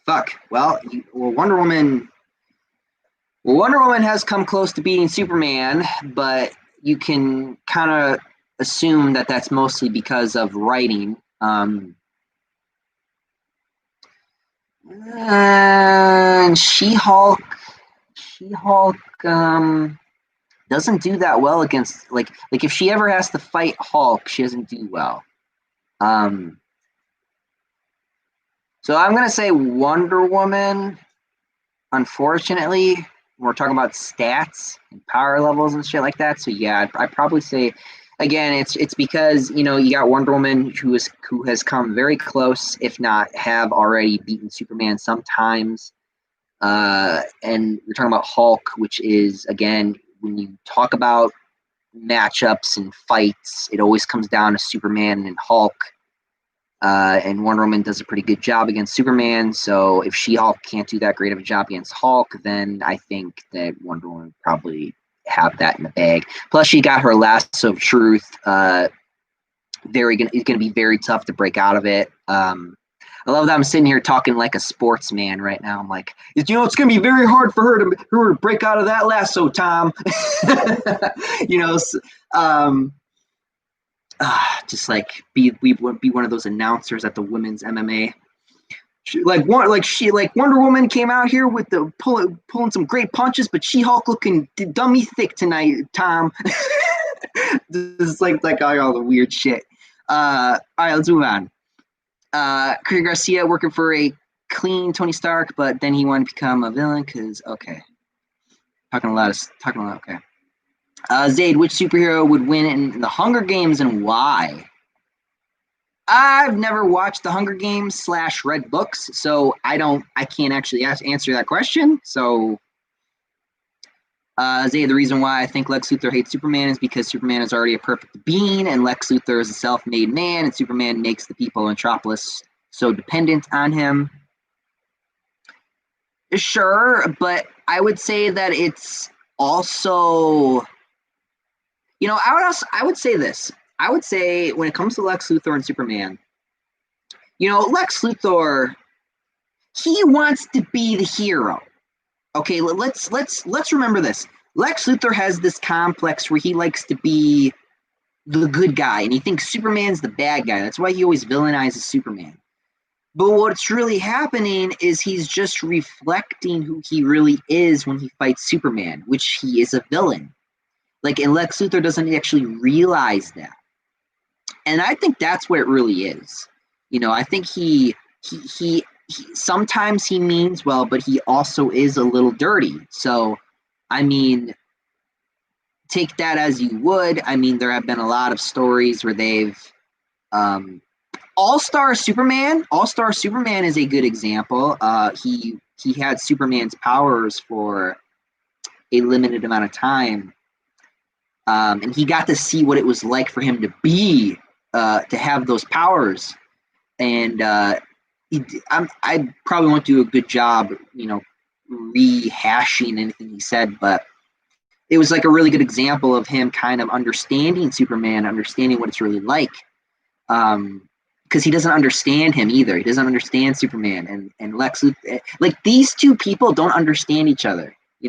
Fuck. Well, Wonder Woman. Well, Wonder Woman has come close to beating Superman, but you can kind of assume that that's mostly because of writing. And She-Hulk doesn't do that well against like if she ever has to fight Hulk, she doesn't do well. So I'm gonna say Wonder Woman. Unfortunately, we're talking about stats and power levels and shit like that. So yeah, I'd probably say, again, it's because you got Wonder Woman who has come very close, if not have already beaten Superman sometimes. And we're talking about Hulk, which is, again, when you talk about matchups and fights, it always comes down to Superman and Hulk. And Wonder Woman does a pretty good job against Superman. So if She-Hulk can't do that great of a job against Hulk, then I think that Wonder Woman would probably have that in the bag. Plus, she got her lasso of truth. It's going to be very tough to break out of it. I love that I'm sitting here talking like a sportsman right now. I'm like, it's going to be very hard for her to break out of that lasso, Tom. Just like be one of those announcers at the women's MMA. Wonder Woman came out here with the pulling some great punches, but She-Hulk looking dummy thick tonight, Tom. This is like all the weird shit. All right, let's move on. Craig Garcia working for a clean Tony Stark, but then he wanted to become a villain because okay. Talking a lot. Okay. Zayd, which superhero would win in the Hunger Games and why? I've never watched the Hunger Games / read books, so I can't actually answer that question. So, Zayd, the reason why I think Lex Luthor hates Superman is because Superman is already a perfect being, and Lex Luthor is a self-made man, and Superman makes the people in Metropolis so dependent on him. Sure, but I would say that it's also... I would say this. I would say when it comes to Lex Luthor and Superman, Lex Luthor, he wants to be the hero. Okay, let's remember this. Lex Luthor has this complex where he likes to be the good guy, and he thinks Superman's the bad guy. That's why he always villainizes Superman. But what's really happening is he's just reflecting who he really is when he fights Superman, which he is a villain. Like, and Lex Luthor doesn't actually realize that. And I think that's what it really is. I think he sometimes he means well, but he also is a little dirty. So, I mean, take that as you would. I mean, there have been a lot of stories where they've All-Star Superman is a good example. He had Superman's powers for a limited amount of time, and he got to see what it was like for him to be to have those powers. And I probably won't do a good job, rehashing anything he said, but it was like a really good example of him kind of understanding Superman, understanding what it's really like. Because he doesn't understand him either. He doesn't understand Superman and Lex Luthor. Like, these two people don't understand each other. They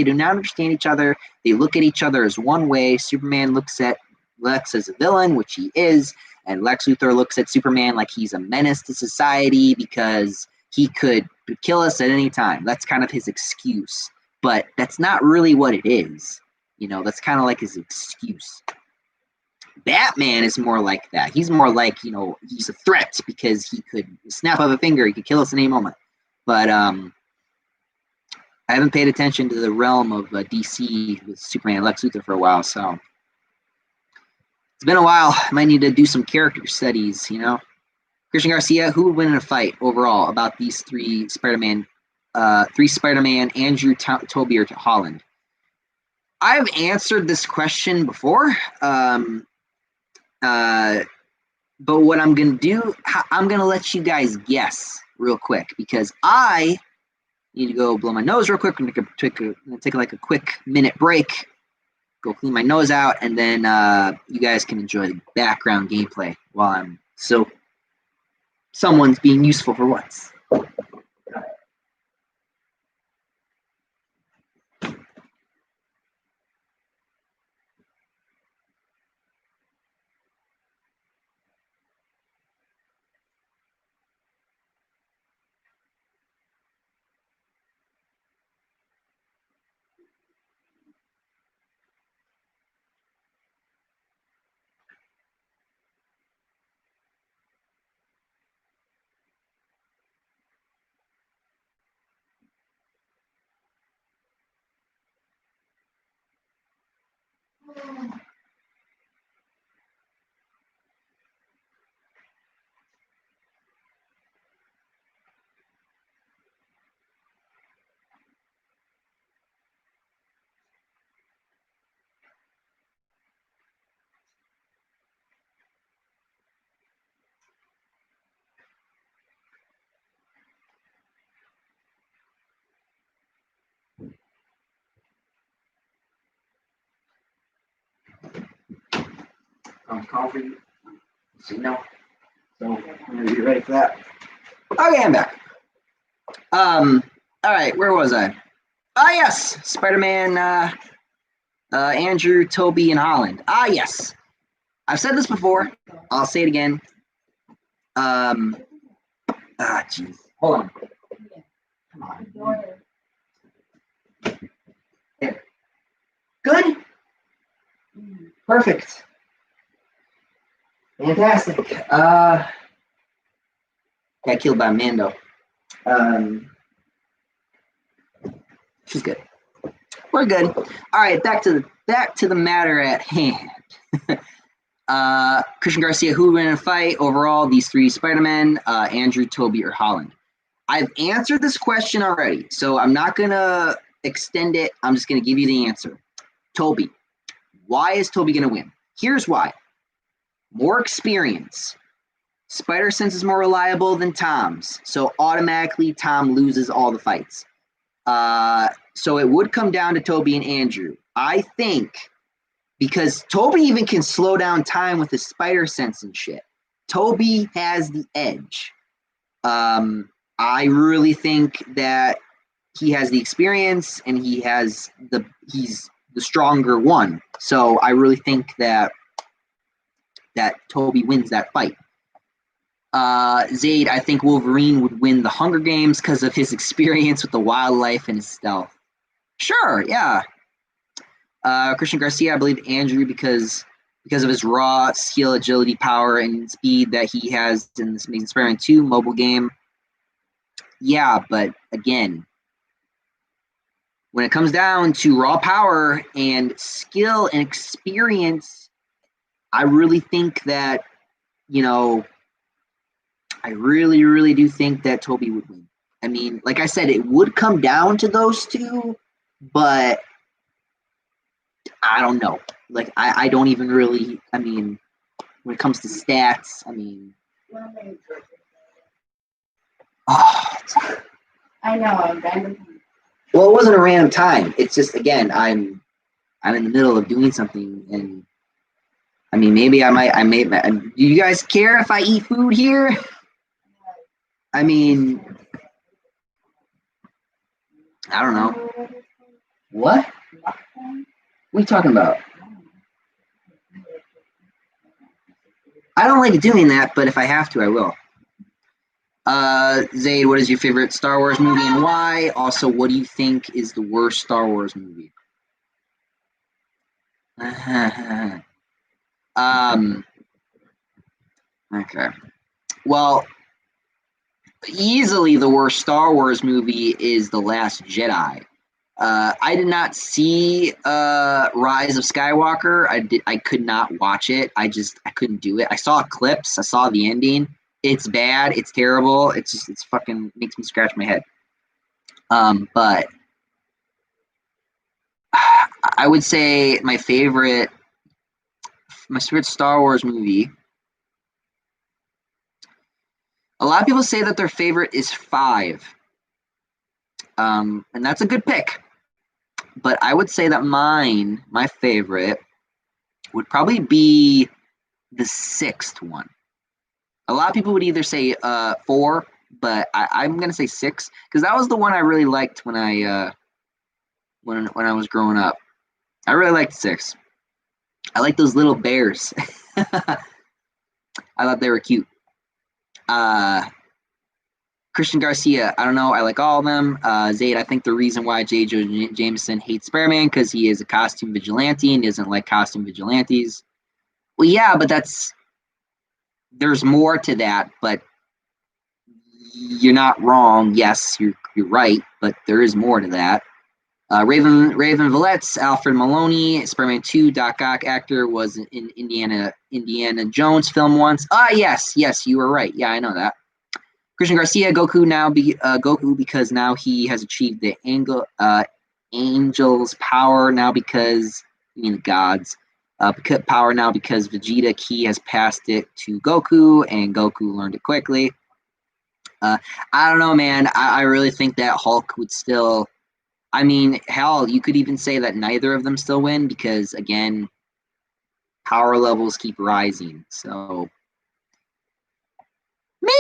do not understand each other. They look at each other as one way. Superman looks at Lex as a villain, which he is, and Lex Luthor looks at Superman like he's a menace to society because he could kill us at any time. That's kind of his excuse, but that's not really what it is. That's kind of like his excuse. Batman is more like that. He's more like, he's a threat because he could snap of a finger. He could kill us at any moment. But I haven't paid attention to the realm of DC with Superman and Lex Luthor for a while, so it's been a while. I might need to do some character studies, Christian Garcia, who would win in a fight overall about these three Spider-Man, Andrew, Tobey, or Holland? I've answered this question before. But what I'm going to do, I'm going to let you guys guess real quick because I need to go blow my nose real quick. I'm going to take like a quick minute break, go clean my nose out, and then you guys can enjoy the background gameplay while someone's being useful for once. Call for you. So I'm gonna be ready for that. Okay, I'm back. All right, where was I? Yes, Spider-Man, Andrew, Tobey, and Holland. Yes. I've said this before. I'll say it again. Jeez. Hold on. Come on. There. Good? Perfect. Fantastic. Got killed by Mando. She's good. We're good. All right, back to the matter at hand. Christian Garcia, who would win in a fight overall? These three Spider-Men, Andrew, Tobey, or Holland. I've answered this question already, so I'm not gonna extend it. I'm just gonna give you the answer. Tobey. Why is Tobey gonna win? Here's why. More experience. Spider sense is more reliable than Tom's, so automatically Tom loses all the fights. So it would come down to Tobey and Andrew. I think because Tobey even can slow down time with his spider sense and shit. Tobey has the edge. I really think that he has the experience and he's the stronger one. So I really think that Toby wins that fight. Zaid, I think Wolverine would win the Hunger Games because of his experience with the wildlife and his stealth. Sure, yeah. Christian Garcia, I believe Andrew because of his raw skill, agility, power, and speed that he has in this Amazing Spider-Man 2 mobile game. Yeah, but again, when it comes down to raw power and skill and experience, I really think that, I really, really do think that Toby would win. I mean, like I said, it would come down to those two, but I don't know. Like, I don't even really, when it comes to stats, oh, I know, well, it wasn't a random time. It's just, again, I'm in the middle of doing something, and maybe do you guys care if I eat food here? I don't know. What? What are you talking about? I don't like doing that, but if I have to, I will. Zaid, what is your favorite Star Wars movie and why? Also, what do you think is the worst Star Wars movie? Okay. Well, easily the worst Star Wars movie is The Last Jedi. I did not see Rise of Skywalker. I could not watch it. I couldn't do it. I saw clips. I saw the ending. It's bad. It's terrible. It's fucking makes me scratch my head. But I would say my favorite Star Wars movie. A lot of people say that their favorite is 5. And that's a good pick. But I would say that my favorite, would probably be the 6th one. A lot of people would either say 4, but I'm gonna say 6 because that was the one I really liked when I was growing up. I really liked 6. I like those little bears. I thought they were cute. Christian Garcia, I don't know. I like all of them. Zaid, I think the reason why J. Jonah Jameson hates Spider-Man because he is a costume vigilante and doesn't like costume vigilantes. Well, yeah, but there's more to that. But you're not wrong. Yes, you're right, but there is more to that. Raven Vallet's Alfred Maloney, Spider-Man 2, Doc Ock actor, was in Indiana Jones film once. Yes, you were right. Yeah, I know that. Christian Garcia, Goku because now he has achieved the angel's power now because the gods power now because Vegeta Ki has passed it to Goku and Goku learned it quickly. I don't know, man. I really think that Hulk would still. Hell, you could even say that neither of them still win because again, power levels keep rising. So.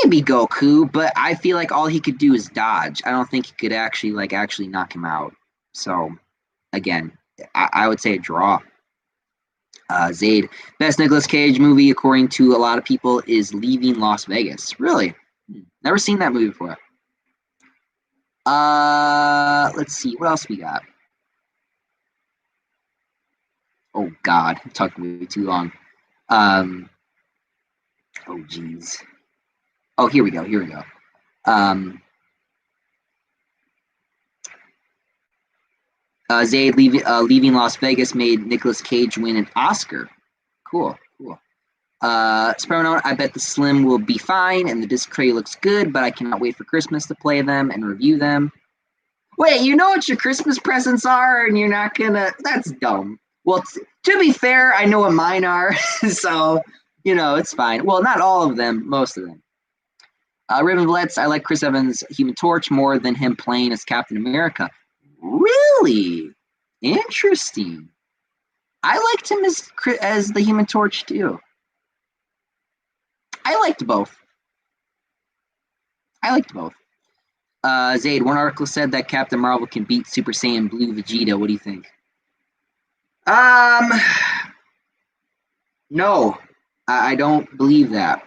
Maybe Goku, but I feel like all he could do is dodge. I don't think he could actually knock him out. So, again, I would say a draw. Zaid, best Nicolas Cage movie, according to a lot of people, is Leaving Las Vegas. Really? Never seen that movie before. Let's see. What else we got? Oh, God. I'm talking way too long. Oh, jeez. Oh, here we go. Zaid, Leaving Las Vegas made Nicolas Cage win an Oscar. Cool. Spermano, I bet the Slim will be fine, and the disc tray looks good, but I cannot wait for Christmas to play them and review them. Wait, you know what your Christmas presents are, and you're not gonna... That's dumb. Well, to be fair, I know what mine are, so, it's fine. Well, not all of them, most of them. Raven Vallet's, I like Chris Evans' Human Torch more than him playing as Captain America. Really? Interesting. I liked him as the Human Torch, too. I liked both. Zaid, one article said that Captain Marvel can beat Super Saiyan Blue Vegeta. What do you think? No, I don't believe that.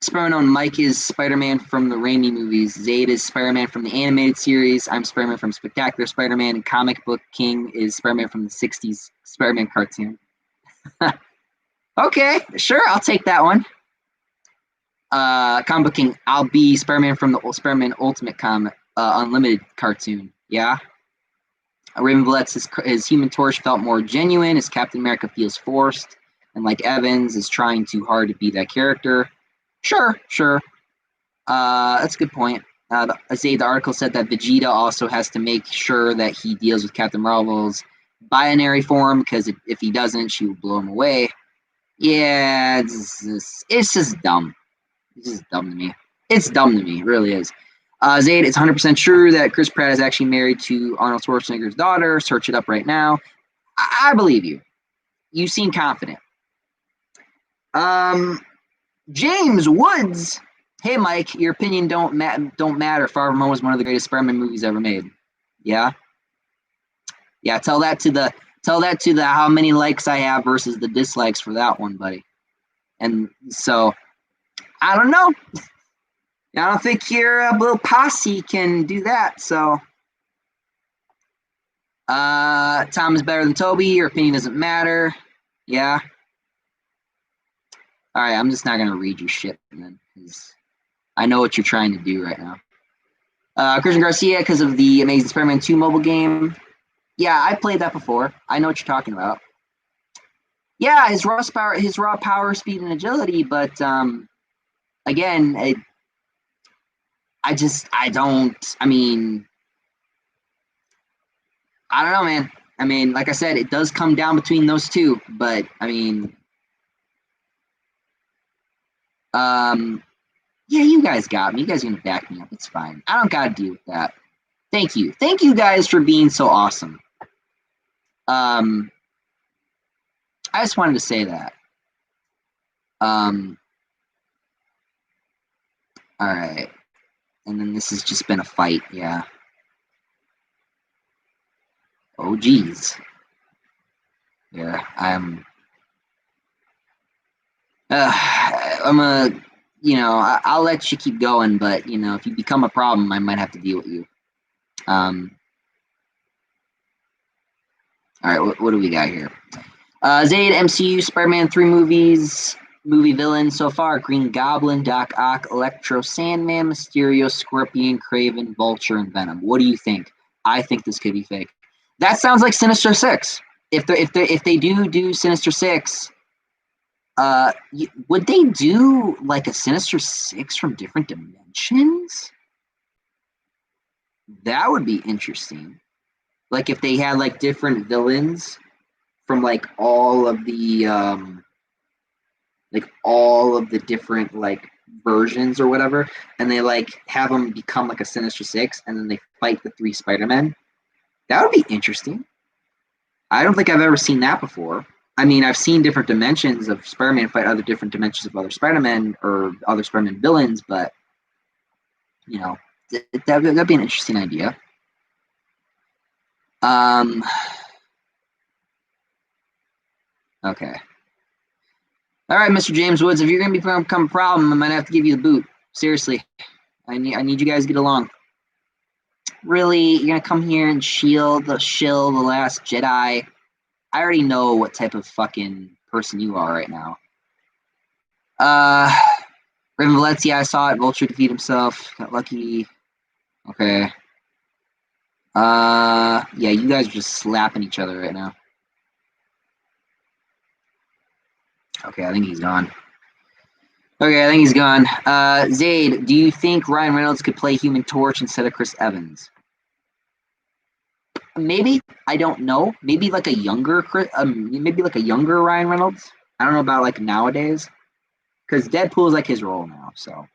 Spider-Man Mike is Spider-Man from the Raimi movies. Zaid is Spider-Man from the animated series. I'm Spider-Man from Spectacular Spider-Man. And Comic Book King is Spider-Man from the 60s Spider-Man cartoon. Okay, sure, I'll take that one. Comic Book King, I'll be Spider-Man from the Spider-Man Ultimate Comic Unlimited cartoon. Yeah. Raven Vallet's his Human Torch felt more genuine. His Captain America feels forced. And like Evans is trying too hard to be that character. Sure. That's a good point. The article said that Vegeta also has to make sure that he deals with Captain Marvel's binary form, because if he doesn't, she will blow him away. Yeah, it's just dumb. It's just dumb to me. It's dumb to me. It really is. Zaid, it's 100% true that Chris Pratt is actually married to Arnold Schwarzenegger's daughter. Search it up right now. I believe you. You seem confident. James Woods. Hey, Mike, your opinion don't matter. Far From Home was one of the greatest Spider-Man movies ever made. Yeah. Tell that to the how many likes I have versus the dislikes for that one, buddy. And so, I don't know. I don't think your little posse can do that. So, Tom is better than Toby. Your opinion doesn't matter. Yeah. All right, I'm just not gonna read your shit, then, because I know what you're trying to do right now. Christian Garcia, because of the Amazing Spider-Man 2 mobile game. Yeah, I played that before. I know what you're talking about. Yeah, his raw power, speed, and agility, but again, I don't know, man. I mean, like I said, it does come down between those two, but I mean, yeah, you guys got me. You guys are gonna back me up. It's fine. I don't gotta deal with that. Thank you. Thank you guys for being so awesome. I just wanted to say that. All right. And then this has just been a fight, yeah. Oh, geez. Yeah, I'm I'll let you keep going, but, if you become a problem, I might have to deal with you. All right, what do we got here? Zaid, MCU, Spider-Man 3 movies, movie villains so far: Green Goblin, Doc Ock, Electro, Sandman, Mysterio, Scorpion, Kraven, Vulture, and Venom. What do you think? I think this could be fake. That sounds like Sinister Six. If they do Sinister Six, would they do like a Sinister Six from different dimensions? That would be interesting. Like if they had like different villains from like all of the different like versions or whatever, and they like have them become like a Sinister Six, and then they fight the 3 Spider-Men. That would be interesting. I don't think I've ever seen that before. I mean, I've seen different dimensions of Spider-Man fight other different dimensions of other Spider-Men or other Spider-Man villains, but that'd be an interesting idea. Okay. All right, Mr. James Woods, if you're going to become a problem, I might have to give you the boot. Seriously. I need you guys to get along. Really? You're going to come here and shill the Last Jedi? I already know what type of fucking person you are right now. Raven Valencia, I saw it. Vulture defeat himself. Got lucky. Okay. Yeah, you guys are just slapping each other right now. Okay, I think he's gone. Zaid, do you think Ryan Reynolds could play Human Torch instead of Chris Evans? Maybe. I don't know. Maybe like a younger Ryan Reynolds. I don't know about like nowadays, because Deadpool is like his role now. So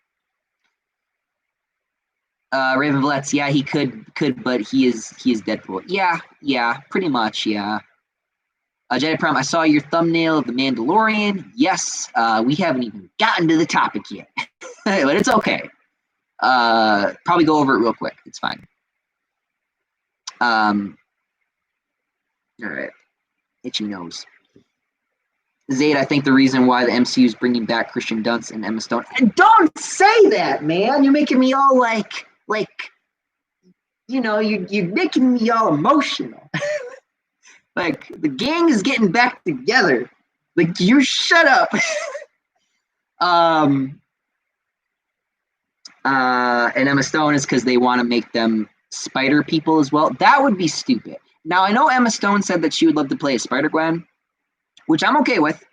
Raven Valets, yeah, he could, but he is Deadpool. Yeah, pretty much, yeah. Jedi Prom, I saw your thumbnail of The Mandalorian. Yes, we haven't even gotten to the topic yet. but it's okay. Probably go over it real quick. It's fine. All right. Itchy nose. Zayd, I think the reason why the MCU is bringing back Christian Dunst and Emma Stone. And don't say that, man. You're making me all like, you're making me all emotional. Like the gang is getting back together. Like you shut up. And Emma Stone is because they want to make them spider people as well. That would be stupid. Now I know Emma Stone said that she would love to play a Spider-Gwen, which I'm okay with,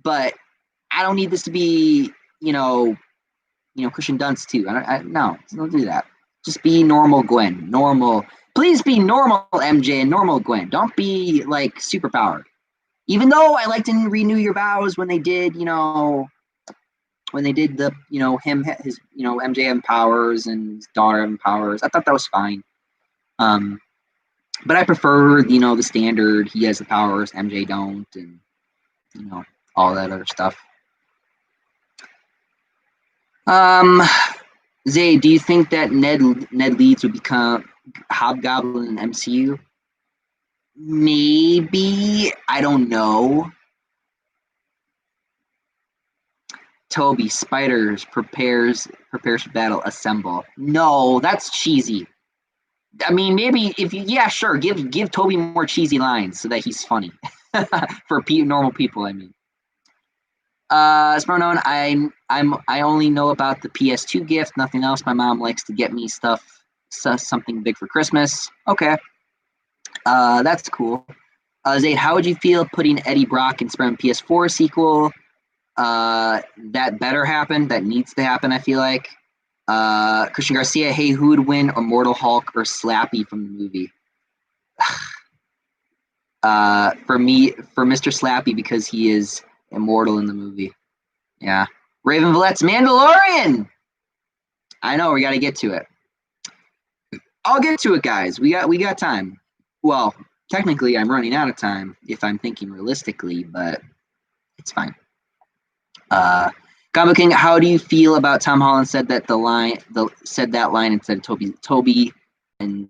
but I don't need this to be, Christian Dunst too. No, don't do that. Just be normal Gwen. Normal. Please be normal MJ and normal Gwen. Don't be like superpowered. Even though I liked in Renew Your Vows when they did, the, him, his, MJ having powers and his daughter having powers. I thought that was fine. But I prefer, the standard. He has the powers, MJ don't, and all that other stuff. Zay, do you think that Ned Leeds would become Hobgoblin in MCU? Maybe. I don't know. Toby, spiders, prepares for battle, assemble. No, that's cheesy. I mean, maybe sure, give Toby more cheesy lines so that he's funny. For normal people, I mean. Sparnone, I only know about the PS2 gift, nothing else. My mom likes to get me something big for Christmas. Okay. That's cool. Zayd, how would you feel putting Eddie Brock in Spider-Man PS4 sequel? That better happen. That needs to happen, I feel like. Christian Garcia, hey, who would win, Immortal Hulk or Slappy from the movie? For Mr. Slappy, because he is immortal in the movie. Yeah. Raven Vallette's Mandalorian! I know, we got to get to it. I'll get to it, guys. We got time. Well, technically, I'm running out of time if I'm thinking realistically, but it's fine. Combo King, how do you feel about Tom Holland said that said that line instead of Toby, and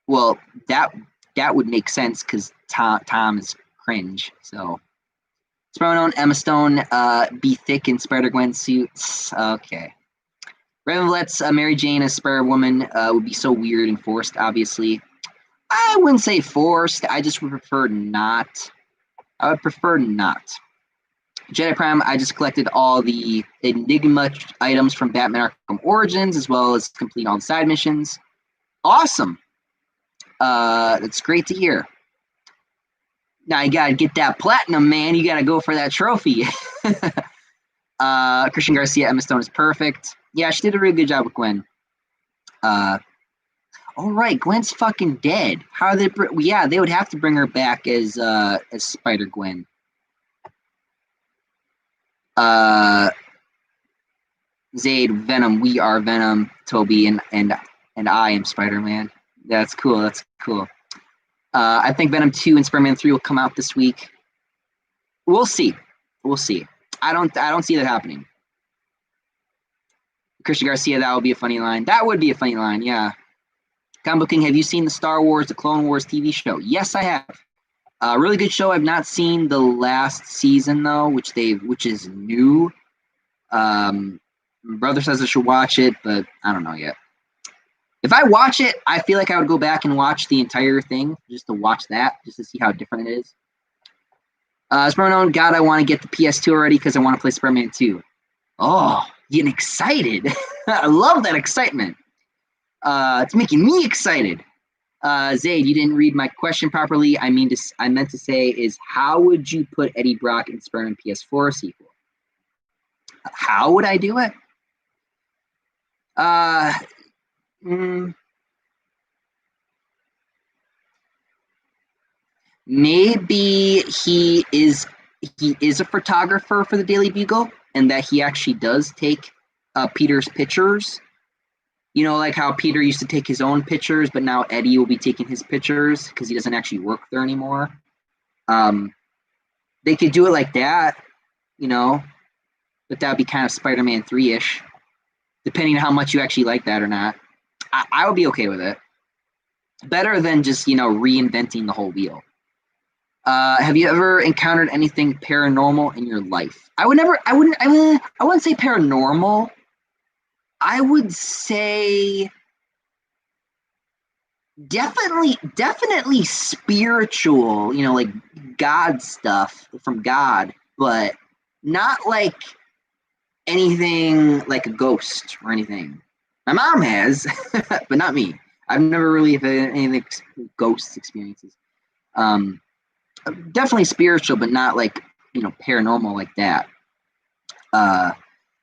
well, that would make sense because Tom is cringe. So, Sparrow, Emma Stone, be thick in Spider-Gwen suits. Okay. Raven Vallette's Mary Jane as Spider-Woman would be so weird and forced, obviously. I wouldn't say forced. I just would prefer not. I would prefer not. Jedi Prime, I just collected all the Enigma items from Batman Arkham Origins, as well as complete all the side missions. Awesome. That's great to hear. Now you gotta get that platinum, man. You gotta go for that trophy. Christian Garcia, Emma Stone is perfect. Yeah, she did a really good job with Gwen. All right, Gwen's fucking dead. How are they? Yeah, they would have to bring her back as Spider Gwen. Zayd, Venom, we are Venom. Toby and I am Spider-Man. That's cool. That's cool. I think Venom 2 and Spider-Man 3 will come out this week. We'll see. We'll see. I don't see that happening. Christian Garcia, that would be a funny line. That would be a funny line, yeah. Combo King, have you seen the Star Wars, the Clone Wars TV show? Yes, I have. Really good show. I've not seen the last season though, which is new. My brother says I should watch it, but I don't know yet. If I watch it, I feel like I would go back and watch the entire thing just to watch that, just to see how different it is. Spider-Man, God, I want to get the PS2 already because I want to play Spider-Man 2. Oh, getting excited. I love that excitement. It's making me excited. Zayd, you didn't read my question properly. I meant to say is how would you put Eddie Brock in Spider-Man PS4 sequel? How would I do it? Maybe he is a photographer for the Daily Bugle, and that he actually does take Peter's pictures. You know, like how Peter used to take his own pictures, but now Eddie will be taking his pictures because he doesn't actually work there anymore. They could do it like that, you know. but that would be kind of Spider-Man 3-ish, depending on how much you actually like that or not. I would be okay with it. Better than just, reinventing the whole wheel. Have you ever encountered anything paranormal in your life? I wouldn't say paranormal. I would say definitely spiritual, like God stuff from God, but not like anything like a ghost or anything. My mom has, but not me. I've never really had any ghost experiences. Definitely spiritual, but not like, paranormal like that.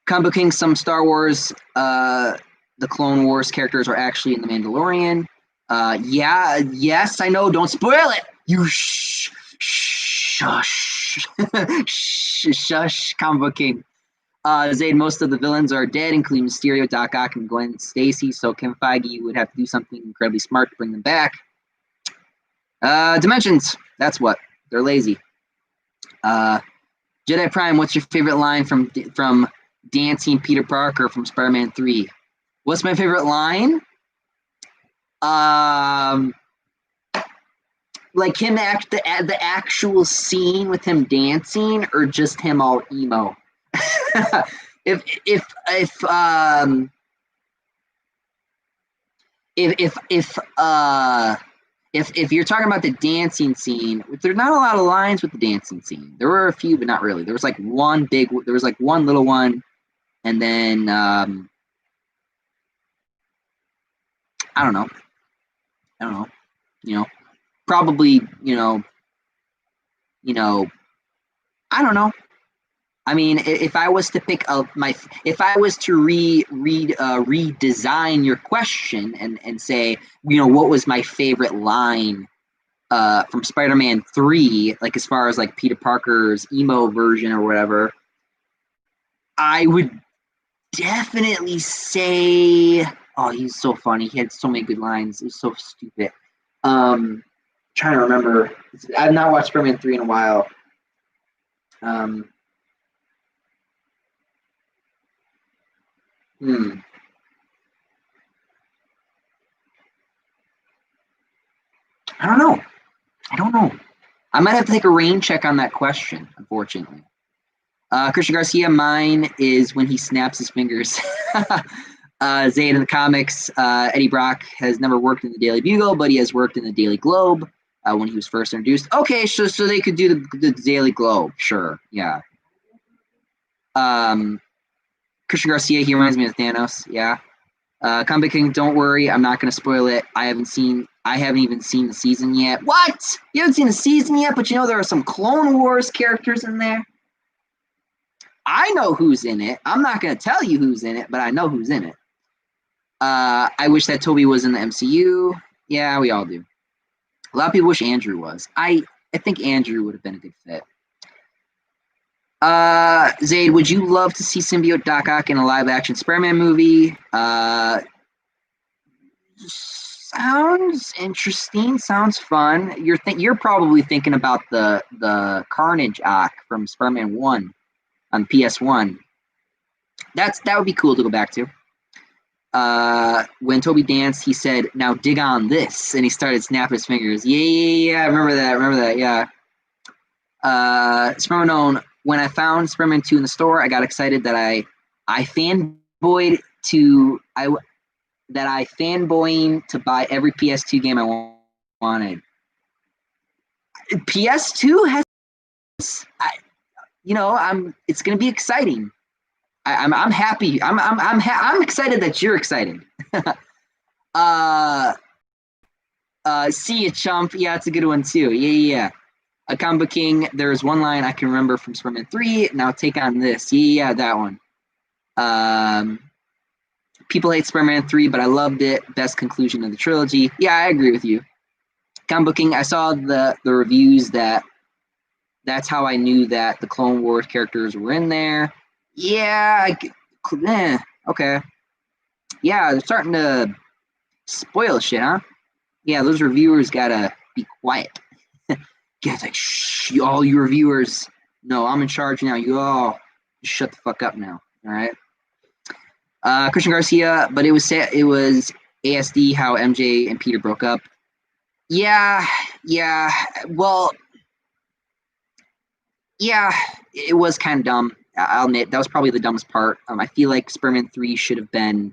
Combo King, some Star Wars, the Clone Wars characters are actually in the Mandalorian. Yes, I know. Don't spoil it. You shush, shush, Combo King. Zayd, most of the villains are dead, including Mysterio, Doc Ock, and Gwen Stacy. So Kevin Feige would have to do something incredibly smart to bring them back. Dimensions. That's what. They're lazy. Jedi Prime, what's your favorite line from dancing Peter Parker from Spider-Man 3? What's my favorite line? Like him the actual scene with him dancing, or just him all emo? if you're talking about the dancing scene, there's not a lot of lines with the dancing scene. There were a few, but not really. There was like one little one, and then I don't know. Probably, I don't know. I mean, if I was to pick up if I was to redesign your question and say, what was my favorite line from Spider-Man 3, like as far as like Peter Parker's emo version or whatever, I would definitely say, oh, he's so funny. He had so many good lines. It was so stupid. Trying to remember. I've not watched Spider-Man 3 in a while. I don't know. I might have to take a rain check on that question, unfortunately. Christian Garcia, mine is when he snaps his fingers. Zayd, in the comics, Eddie Brock has never worked in the Daily Bugle, but he has worked in the Daily Globe when he was first introduced. Okay, so they could do the Daily Globe, sure, yeah. Christian Garcia, he reminds me of Thanos, yeah. Comic King, don't worry, I'm not going to spoil it. I haven't even seen the season yet. What? You haven't seen the season yet, but there are some Clone Wars characters in there? I know who's in it. I'm not going to tell you who's in it, but I know who's in it. I wish that Toby was in the MCU. Yeah, we all do. A lot of people wish Andrew was. I think Andrew would have been a good fit. Zayd, would you love to see symbiote Doc Ock in a live-action Spider-Man movie? Sounds interesting. Sounds fun. You're probably thinking about the Carnage Ock from Spider-Man 1 on PS1. That would be cool to go back to. When Toby danced, he said, "Now dig on this," and he started snapping his fingers. Yeah. I remember that. Yeah. Spider-Man, when I found Spider-Man 2 in the store, I got excited that I fanboyed to buy every PS2 game I wanted. PS2 has, it's going to be exciting. I'm happy. I'm excited that you're excited. See ya, chump. Yeah, it's a good one too. Yeah. A Combo King, there's one line I can remember from Spider-Man 3. Now take on this. Yeah, that one. People hate Spider-Man 3, but I loved it. Best conclusion of the trilogy. Yeah, I agree with you. Combo King, I saw the reviews that's how I knew that the Clone Wars characters were in there. Yeah, okay. Yeah, they're starting to spoil shit, huh? Yeah, those reviewers gotta be quiet. Yeah, it's like, shh, all you reviewers. No, I'm in charge now. You all shut the fuck up now. All right. Christian Garcia, but it was ASD how MJ and Peter broke up. Yeah. Well, yeah, it was kind of dumb. I'll admit that was probably the dumbest part. I feel like Spider-Man 3 should have been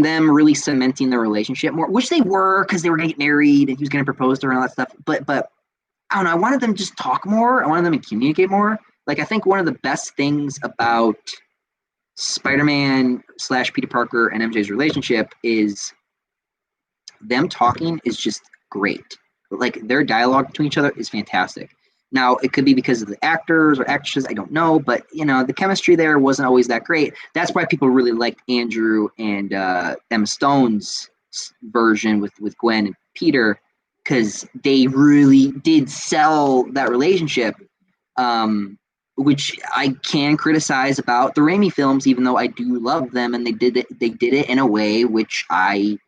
them really cementing their relationship more, which they were, because they were going to get married and he was going to propose to her and all that stuff. But I don't know. I wanted them to just talk more. I wanted them to communicate more. Like, I think one of the best things about Spider-Man / Peter Parker and MJ's relationship is them talking is just great. Like, their dialogue between each other is fantastic. Now, it could be because of the actors or actresses, I don't know, but, the chemistry there wasn't always that great. That's why people really liked Andrew and Emma Stone's version with Gwen and Peter, because they really did sell that relationship, which I can criticize about the Raimi films, even though I do love them, and they did it in a way which I,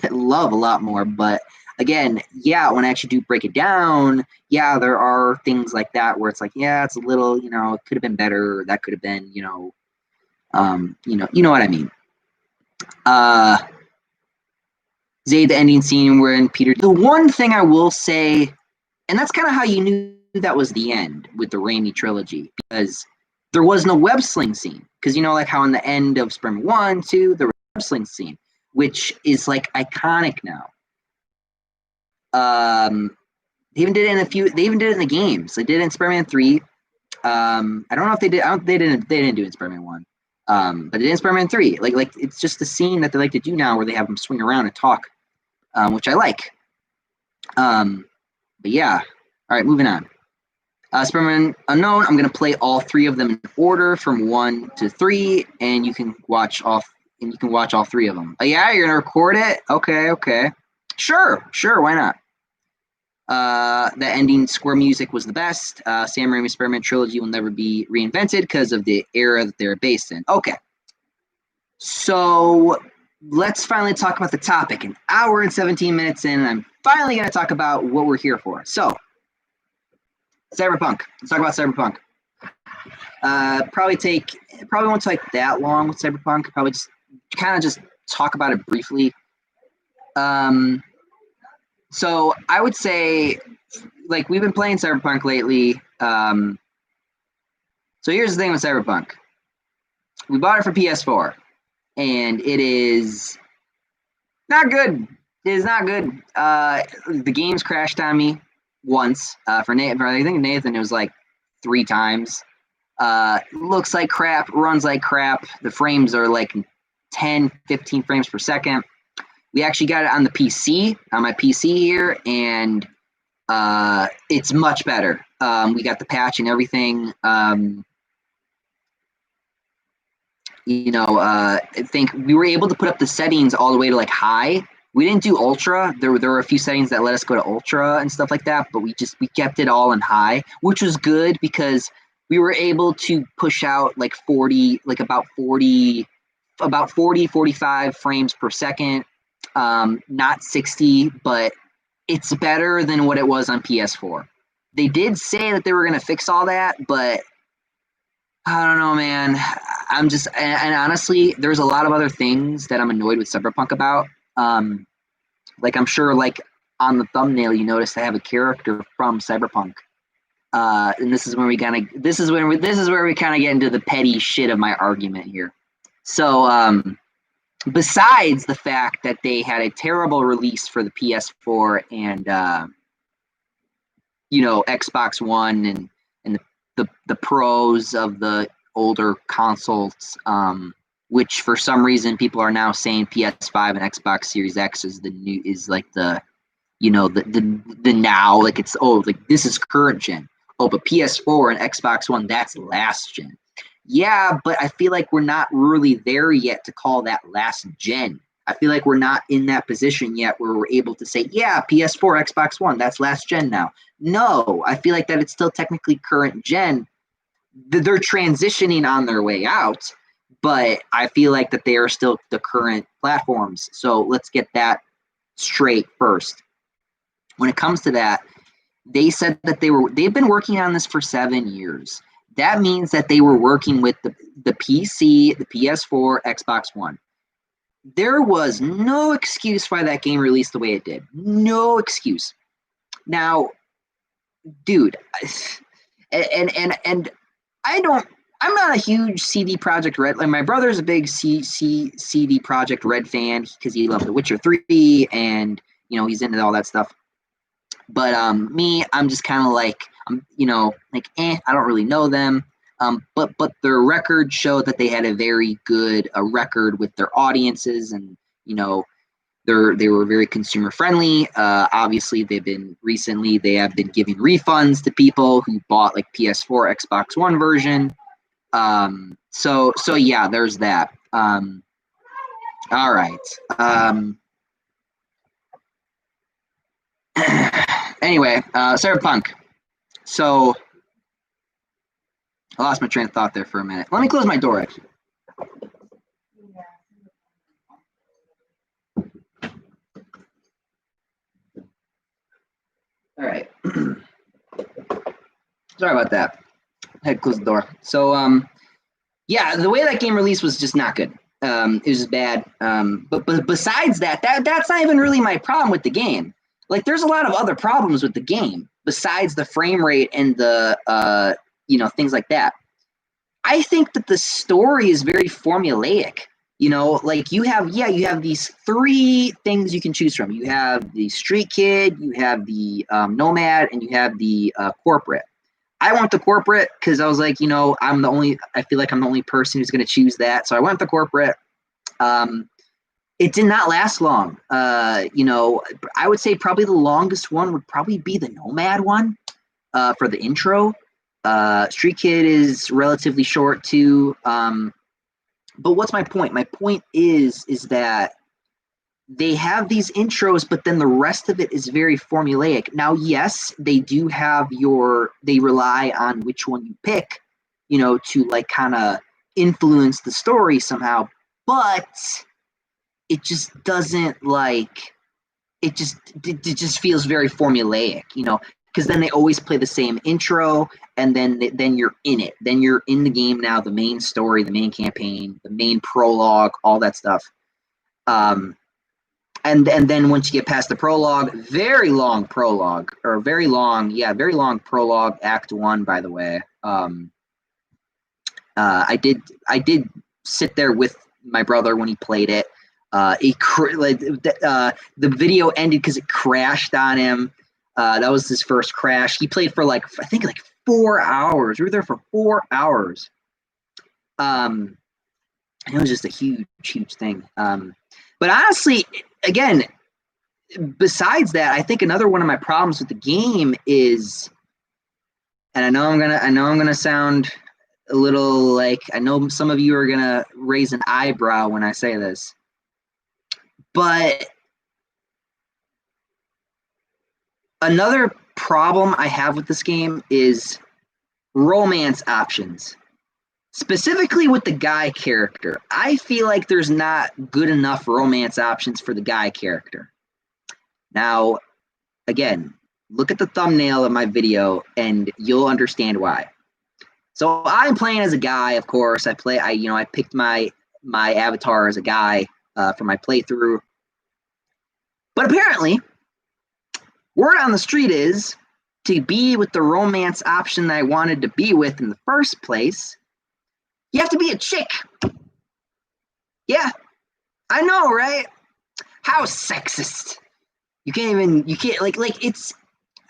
love a lot more. But again, yeah, when I actually do break it down, yeah, there are things like that where it's like, yeah, it's a little, it could have been better. That could have been, you know what I mean. Zay, the ending scene where Peter. The one thing I will say, and that's kind of how you knew that was the end with the Raimi trilogy, because there was no web sling scene. Because like how in the end of Spider-Man 1, 2, there was a web sling scene, which is like iconic now. They even did it They even did it in the games. They did it in Spider-Man 3. I don't know if they did. They didn't do it in Spider-Man 1. But it is Spider-Man 3. Like it's just the scene that they like to do now, where they have them swing around and talk, which I like. But yeah. All right, moving on. Spider-Man Unknown. I'm gonna play all three of them in order from 1 to 3, and you can watch all 3 of them. Oh yeah, you're gonna record it? Okay. Sure. Why not? The ending score music was the best. Sam Raimi's Spider-Man trilogy will never be reinvented because of the era that they're based in. Okay. So let's finally talk about the topic. An hour and 17 minutes in, and I'm finally going to talk about what we're here for. So, Cyberpunk. Let's talk about Cyberpunk. Probably won't take that long with Cyberpunk. Probably just talk about it briefly. So I would say, like, we've been playing Cyberpunk lately. So here's the thing with Cyberpunk. We bought it for PS4, and it is not good. It is not good. The game's crashed on me once. For I think Nathan, it was like 3 times. Looks like crap, runs like crap. The frames are like 10, 15 frames per second. We actually got it on the PC, on my PC here, and it's much better. We got the patch and everything. I think we were able to put up the settings all the way to like high. We didn't do ultra. There were a few settings that let us go to ultra and stuff like that, but we kept it all in high, which was good because we were able to push out like about 40, 45 frames per second. Not 60, but it's better than what it was on PS4. They did say that they were going to fix all that, but I don't know, man. And honestly, there's a lot of other things that I'm annoyed with Cyberpunk about. Like I'm sure, like on the thumbnail, you noticed I have a character from Cyberpunk. And this is where we kind of get into the petty shit of my argument here. So, besides the fact that they had a terrible release for the PS4 and Xbox One and the pros of the older consoles, which for some reason people are now saying PS5 and Xbox Series X is the now, like it's this is current gen. Oh, but PS4 and Xbox One, that's last gen. Yeah, but I feel like we're not really there yet to call that last gen. I feel like we're not in that position yet where we're able to say, yeah, PS4, Xbox One, that's last gen now. No, I feel like that it's still technically current gen. They're transitioning on their way out, but I feel like that they are still the current platforms. So let's get that straight first. When it comes to that, They said that they've been working on this for 7 years. That means that they were working with the PC, the PS4, Xbox One. There was no excuse why that game released the way it did. No excuse. Now, dude, and I'm not a huge CD Projekt Red. Like, my brother's a big CD Projekt Red fan because he loved The Witcher 3 and he's into all that stuff. But me, I'm just kind of like I don't really know them. But their record showed that they had a very good record with their audiences, and they were very consumer friendly. Obviously, they have been giving refunds to people who bought like PS4, Xbox One version. So yeah, there's that. All right. Anyway, Cyberpunk. So I lost my train of thought there for a minute. Let me close my door, actually. All right. Sorry about that. I had to close the door. So, yeah, the way that game released was just not good. It was bad. But besides that's not even really my problem with the game. Like, there's a lot of other problems with the game besides the frame rate and the things like that. I think that the story is very formulaic. Like, you have these 3 things you can choose from. You have the street kid, you have the nomad, and you have the corporate. I went the corporate because I was like, I feel like I'm the only person who's going to choose that. So I went the corporate. It did not last long. I would say probably the longest one would probably be the nomad one for the intro. Street Kid is relatively short too. But what's my point? My point is that they have these intros, but then the rest of it is very formulaic. Now, yes, they do have they rely on which one you pick, to like kind of influence the story somehow, but it just doesn't it just feels very formulaic, because then they always play the same intro, and then you're in it. Then you're in the game now, the main story, the main campaign, the main prologue, all that stuff. And then once you get past the prologue, very long prologue, Act 1, by the way. I did sit there with my brother when he played it. The video ended because it crashed on him. That was his first crash. He played for I think 4 hours. We were there for 4 hours. And it was just a huge thing. But honestly, again, besides that, I think another one of my problems with the game is, and I know I'm gonna sound a little I know some of you are gonna raise an eyebrow when I say this, but another problem I have with this game is romance options. Specifically with the guy character, I feel like there's not good enough romance options for the guy character. Now, again, look at the thumbnail of my video and you'll understand why. So I'm playing as a guy, of course. I picked my avatar as a guy for my playthrough. But apparently, word on the street is to be with the romance option that I wanted to be with in the first place, you have to be a chick. Yeah, I know, right? How sexist. You can't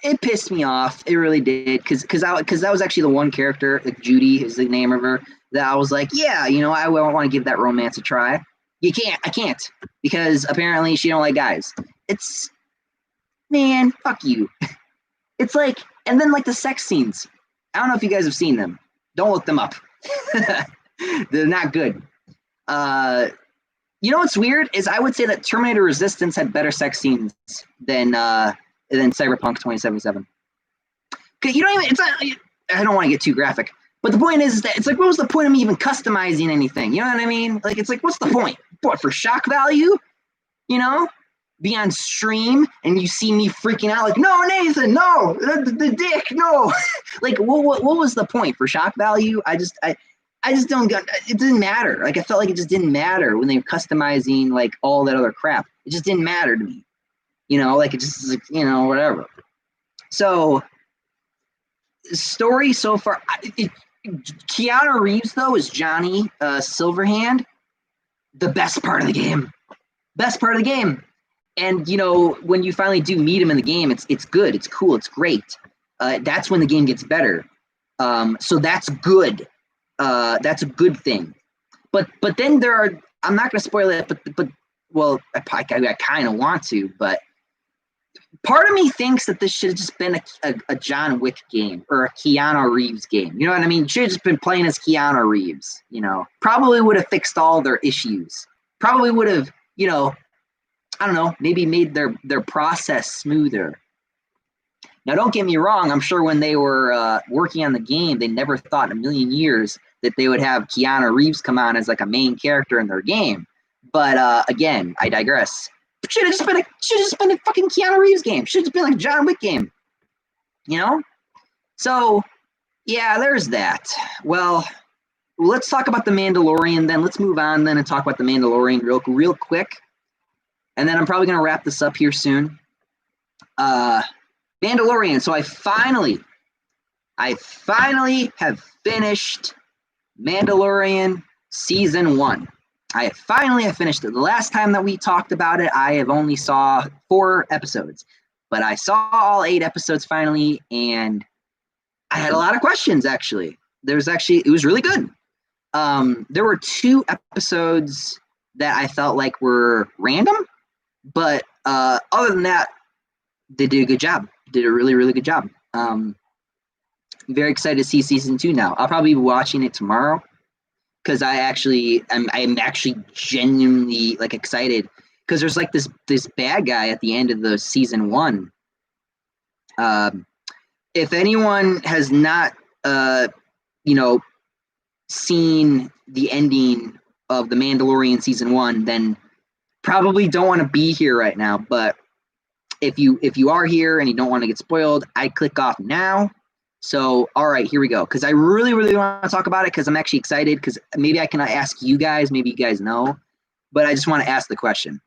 it pissed me off. It really did, because that was actually the one character, like Judy is the name of her, that I was like, yeah, I want to give that romance a try. I can't, because apparently she don't like guys. It's, man, fuck you. It's and then the sex scenes. I don't know if you guys have seen them. Don't look them up. They're not good. What's weird is I would say that Terminator Resistance had better sex scenes than Cyberpunk 2077. I don't want to get too graphic, but the point is that it's what was the point of me even customizing anything? You know what I mean? It's what's the point? What, for shock value? be on stream and you see me freaking out like, no, Nathan, no, the dick, no. Like, what was the point? For shock value? I just don't get it. Didn't matter. Like, I felt like it just didn't matter when they were customizing like all that other crap. It just didn't matter to me. Like it just, like, whatever. So story so far, Keanu Reeves though is Johnny Silverhand. The best part of the game. Best part of the game. And when you finally do meet him in the game, it's good, it's cool, it's great. That's when the game gets better. So that's good. That's a good thing. But then there are. I'm not going to spoil it. But well, I kind of want to. But part of me thinks that this should have just been a John Wick game or a Keanu Reeves game. You know what I mean? Should have just been playing as Keanu Reeves. Probably would have fixed all their issues. Probably would have. I don't know, maybe made their process smoother. Now, don't get me wrong. I'm sure when they were working on the game, they never thought in a million years that they would have Keanu Reeves come on as like a main character in their game. But again, I digress. Should have just been a fucking Keanu Reeves game. Should have just been like a John Wick game. So yeah, there's that. Well, let's talk about the Mandalorian then. Let's move on then and talk about the Mandalorian real quick. And then I'm probably going to wrap this up here soon. Mandalorian. So I finally have finished Mandalorian Season 1. I finally have finished it. The last time that we talked about it, I have only saw 4 episodes. But I saw all 8 episodes finally, and I had a lot of questions, actually. It was really good. There were 2 episodes that I felt like were random. But other than that, they did a good job. Did a really, really good job. Very excited to see season 2 now. I'll probably be watching it tomorrow because I'm actually genuinely like excited because there's like this bad guy at the end of the season 1. If anyone has not seen the ending of the Mandalorian season 1, then probably don't want to be here right now, but if you are here and you don't want to get spoiled, I click off now. So, all right, here we go. Because I really, really want to talk about it because I'm actually excited because maybe I can ask you guys, maybe you guys know, but I just want to ask the question.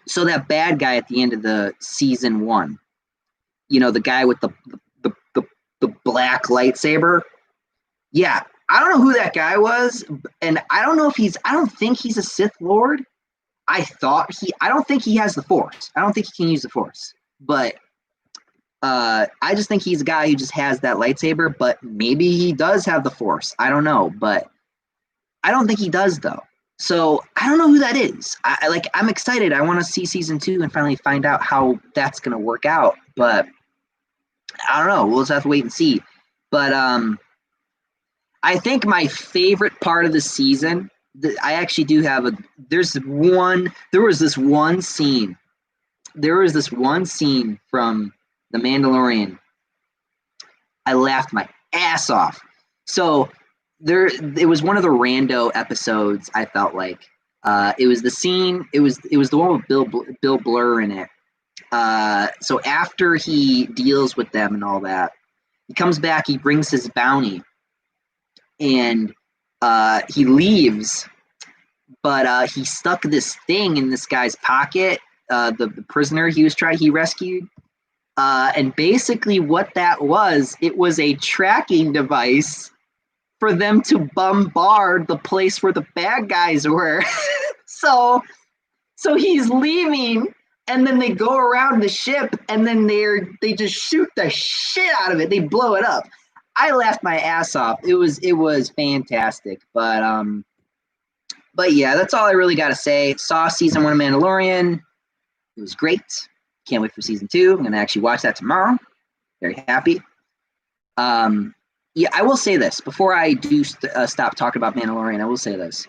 So that bad guy at the end of the season 1, the guy with the black lightsaber. Yeah, I don't know who that guy was, and I don't think he's a Sith Lord. I don't think he has the Force. I don't think he can use the Force. But I just think he's a guy who just has that lightsaber, but maybe he does have the Force. I don't know, but I don't think he does though. So I don't know who that is. I'm excited. I want to see season 2 and finally find out how that's going to work out. But I don't know. We'll just have to wait and see. But I think my favorite part of the season, I actually do have there was this one scene from The Mandalorian. I laughed my ass off. So it was one of the rando episodes. I felt like it was the scene. It was the one with Bill Blur in it. So after he deals with them and all that, he comes back. He brings his bounty, and he leaves, but he stuck this thing in this guy's pocket, the prisoner he rescued. And basically what that was, it was a tracking device for them to bombard the place where the bad guys were. So he's leaving, and then they go around the ship, and then they just shoot the shit out of it. They blow it up. I laughed my ass off. It was fantastic. But yeah, that's all I really got to say. Saw season 1 of Mandalorian. It was great. Can't wait for season 2. I'm going to actually watch that tomorrow. Very happy. Yeah, I will say this. Before I do stop talking about Mandalorian, I will say this.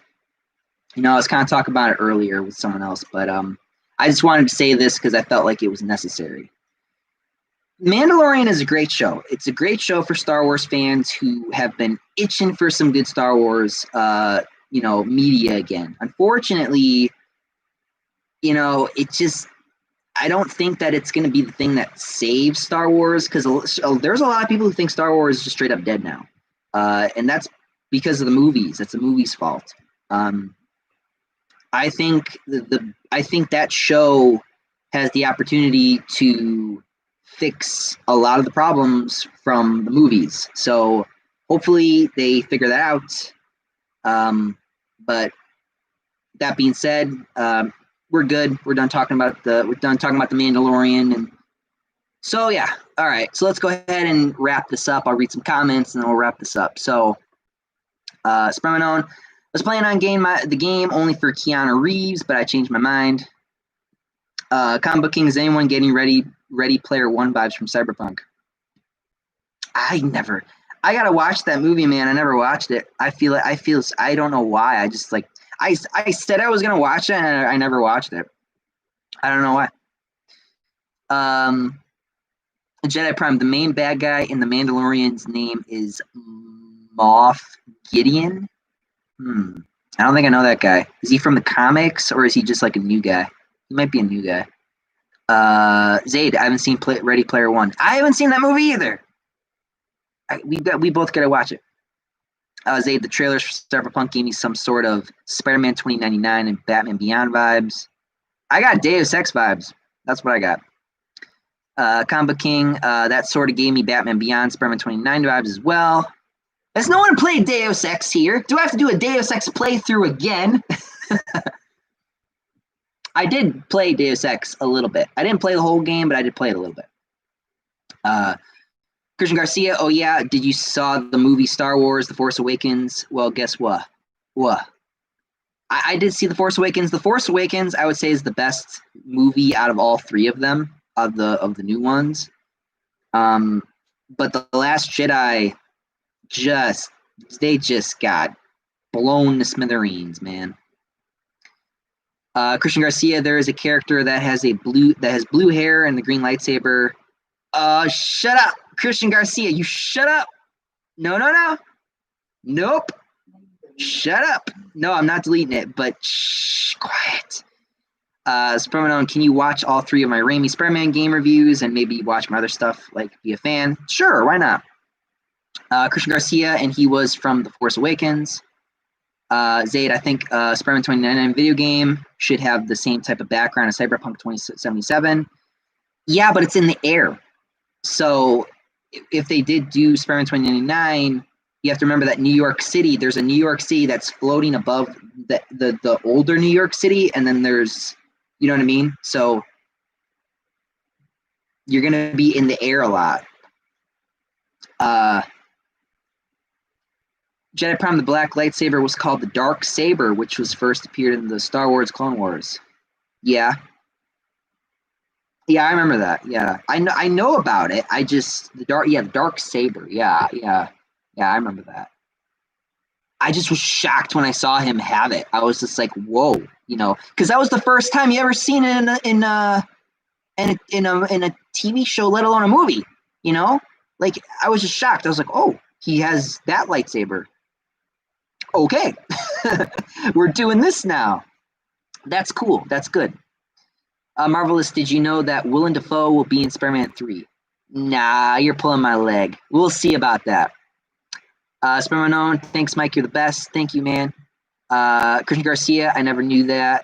I was kind of talking about it earlier with someone else, but I just wanted to say this because I felt like it was necessary. Mandalorian is a great show. It's a great show for Star Wars fans who have been itching for some good Star Wars, media again. Unfortunately, it just I don't think that it's going to be the thing that saves Star Wars, because there's a lot of people who think Star Wars is just straight up dead now, and that's because of the movies. That's the movies' fault. I think I think that show has the opportunity to fix a lot of the problems from the movies. So hopefully they figure that out. But that being said, we're good. We're done talking about the Mandalorian, and so yeah. All right, so let's go ahead and wrap this up. I'll read some comments and then we'll wrap this up. So, Spermanon, I was planning on getting the game only for Keanu Reeves, but I changed my mind. Comic Book King, is anyone getting Ready Player One vibes from Cyberpunk? I gotta watch that movie, man. I never watched it. I don't know why. I just like, I said I was gonna watch it and I never watched it. I don't know why. Jedi Prime, the main bad guy in the Mandalorian's name is Moff Gideon. I don't think I know that guy. Is he from the comics or is he just like a new guy? He might be a new guy. Zayd, I haven't seen Ready Player One. I haven't seen that movie either. We both gotta watch it. Zayd, the trailers for Cyberpunk gave me some sort of Spider-Man 2099 and Batman Beyond vibes. I got Deus Ex vibes. That's what I got. Combo King, that sort of gave me Batman Beyond, Spider-Man 29 vibes as well. Has no one played Deus Ex here? Do I have to do a Deus Ex playthrough again? I did play Deus Ex a little bit. I didn't play the whole game, but I did play it a little bit. Christian Garcia, oh yeah, did you saw the movie Star Wars, The Force Awakens? Well, guess what? I did see The Force Awakens. The Force Awakens, I would say, is the best movie out of all three of them, of the new ones. But The Last Jedi they just got blown to smithereens, man. Christian Garcia, there is a character that has blue hair and the green lightsaber. Shut up, Christian Garcia. You shut up. No. Nope. Shut up. No, I'm not deleting it, but shh, quiet. Spermanon, can you watch all three of my Raimi Spider-Man game reviews and maybe watch my other stuff, like be a fan? Sure, why not? Christian Garcia, and he was from The Force Awakens. Zayd, I think Spider-Man 2099 video game should have the same type of background as Cyberpunk 2077. Yeah, but it's in the air. So if they did do Spider-Man 2099, you have to remember that New York City, there's a New York City that's floating above the older New York City, and then there's, you know what I mean? So you're going to be in the air a lot. Jedi Prime, the black lightsaber was called the Dark Saber, which was first appeared in the Star Wars Clone Wars. Yeah, I remember that. Yeah, I know about it. The Dark Saber. Yeah, I remember that. I just was shocked when I saw him have it. I was just like, whoa, because that was the first time you ever seen it in a TV show, let alone a movie. Like, I was just shocked. I was like, oh, he has that lightsaber. Okay, we're doing this now. That's cool. That's good. Marvelous, did you know that Willem Dafoe will be in Spider-Man 3? Nah, you're pulling my leg. We'll see about that. Spider-Man, thanks, Mike. You're the best. Thank you, man. Christian Garcia, I never knew that.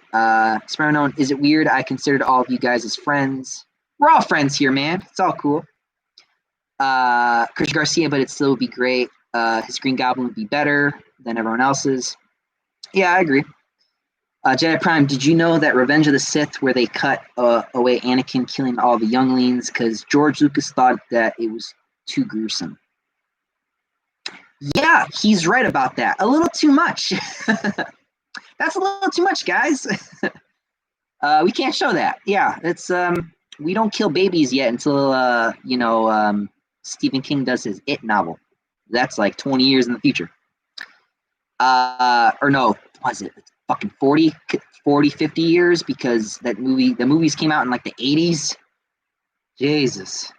Spider-Man, is it weird? I considered all of you guys as friends. We're all friends here, man. It's all cool. Christian Garcia, but it still would be great. His Green Goblin would be better than everyone else's. Yeah, I agree. Jedi Prime, did you know that Revenge of the Sith, where they cut away Anakin killing all the younglings because George Lucas thought that it was too gruesome? Yeah, he's right about that. A little too much. That's a little too much, guys. We can't show that. Yeah, it's we don't kill babies yet until Stephen King does his It novel. That's like 20 years in the future. Or no, was it fucking 40, 50 years? Because the movies came out in like the 80s. Jesus.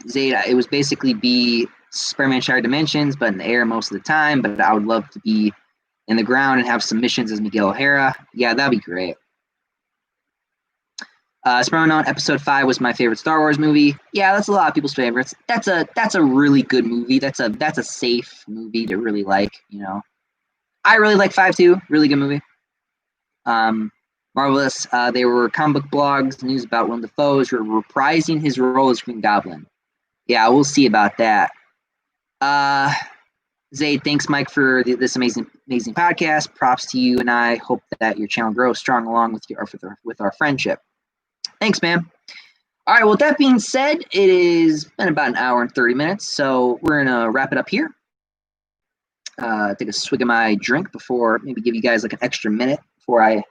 Zeta, it was basically be Spider-Man Shattered Dimensions, but in the air most of the time. But I would love to be in the ground and have some missions as Miguel O'Hara. Yeah, that'd be great. Spider-Man Unknown Episode 5 was my favorite Star Wars movie. Yeah, that's a lot of people's favorites. That's a really good movie. That's a safe movie to really like, you know. I really like 5 too. Really good movie. Marvelous. They were comic book blogs, news about Willem Dafoe reprising his role as Green Goblin. Yeah, we'll see about that. Zayd, thanks, Mike, for this amazing podcast. Props to you, and I hope that your channel grows strong along with our friendship. Thanks, man. All right, well, that being said, it has been about an hour and 30 minutes, so we're going to wrap it up here. Take a swig of my drink before, maybe give you guys like an extra minute before I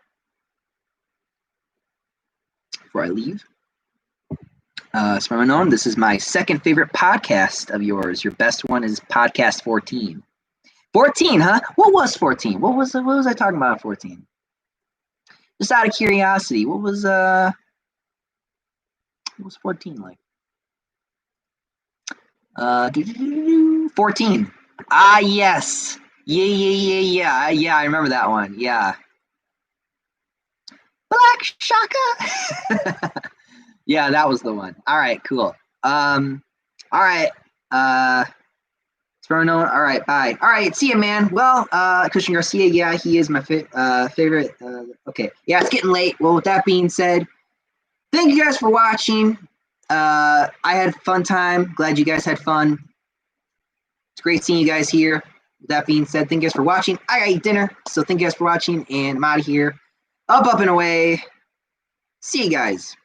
leave. Spider-Man Unknown, this is my second favorite podcast of yours. Your best one is podcast 14. 14, huh? What was 14? What was I talking about at 14? Just out of curiosity, what was 14 like? 14. Ah, yes. Yeah, I remember that one. Yeah. Black Shaka. Yeah, that was the one. All right, cool. All right. All right, bye. All right, see you, man. Well, Christian Garcia, yeah, he is my favorite. Okay, yeah, it's getting late. Well, with that being said, thank you guys for watching. I had a fun time. Glad you guys had fun. It's great seeing you guys here. With that being said, thank you guys for watching. I gotta eat dinner, so thank you guys for watching, and I'm out of here. Up and away. See you guys.